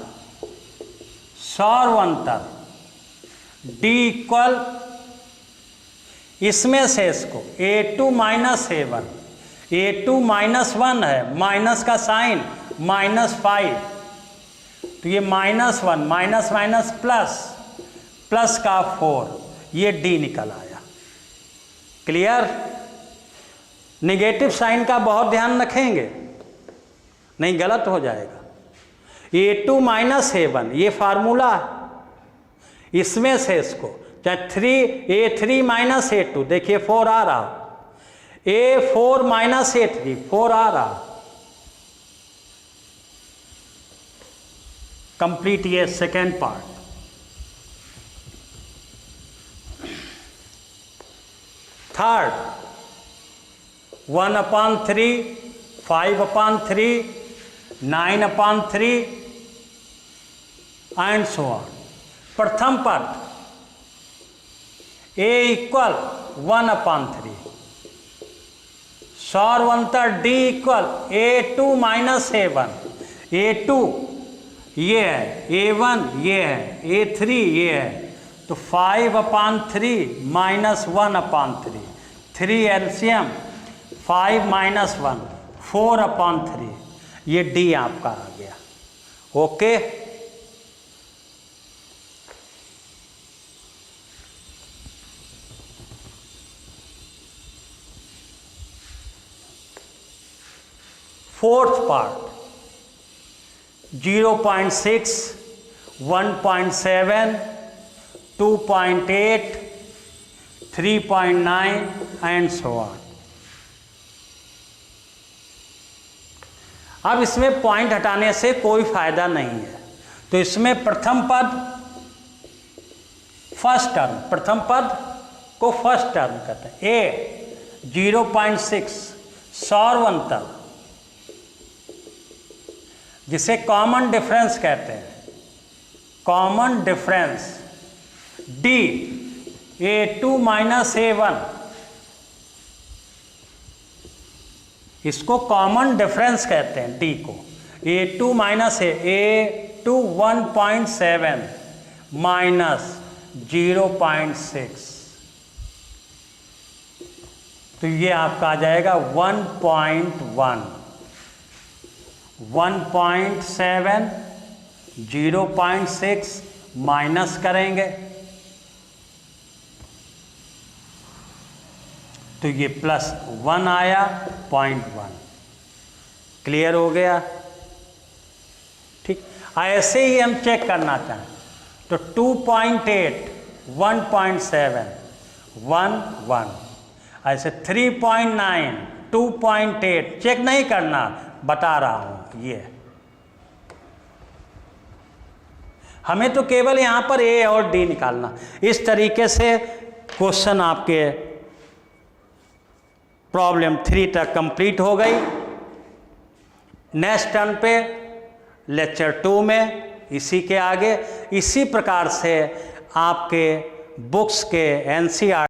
सार्वंतर D = इसमें से इसको A2 - A1, A2 -1 है, माइनस का साइन -5, तो ये -1 - प्लस प्लस का 4, ये डी निकल आया। क्लियर? निगेटिव साइन का बहुत ध्यान रखेंगे, नहीं गलत हो जाएगा। A2 माइनस A1 ये फार्मूला है, इसमें से इसको चाहे A3 माइनस A2, देखिए 4 आ रहा, A4 माइनस A3 4 आ रहा। कंप्लीट ये second part. Third 1/3, 5/3, 9/3 and so on. प्रथम पद A equal 1/3, सौरवंतर D equal A2 minus A1। A2 ये है, A1 ये है, A3 ये है, तो 5/3 माइनस 1/3, 3 एलसीएम 5 माइनस 1 4/3, ये D आपका आ गया। Okay, fourth part 0.6, 1.7, 2.8, 3.9 and so on. अब इसमें पॉइंट हटाने से कोई फायदा नहीं है, तो इसमें प्रथम पद फर्स्ट टर्म, प्रथम पद को फर्स्ट टर्म कहते हैं। A 0.6 सौरवंतर, जिसे कॉमन डिफरेंस कहते हैं, common difference. D A2 minus A1, इसको कॉमन डिफरेंस कहते हैं D को। A2 माइनस A2 1.7 माइनस 0.6, तो ये आपका आ जाएगा 1.1, 1.7, 0.6 माइनस करेंगे तो ये +1 आया, 0.1। क्लियर हो गया? ठीक, ऐसे ही हम चेक करना चाहें तो 2.8, 1.7, 1, 1, ऐसे 3.9, 2.8 चेक नहीं करना, बता रहा हूं। ये हमें तो केवल यहां पर A और D निकालना। इस तरीके से क्वेश्चन आपके प्रॉब्लम 3 तक कंप्लीट हो गई। नेक्स्ट टर्न पे लेक्चर 2 में इसी के आगे इसी प्रकार से आपके बुक्स के NCERT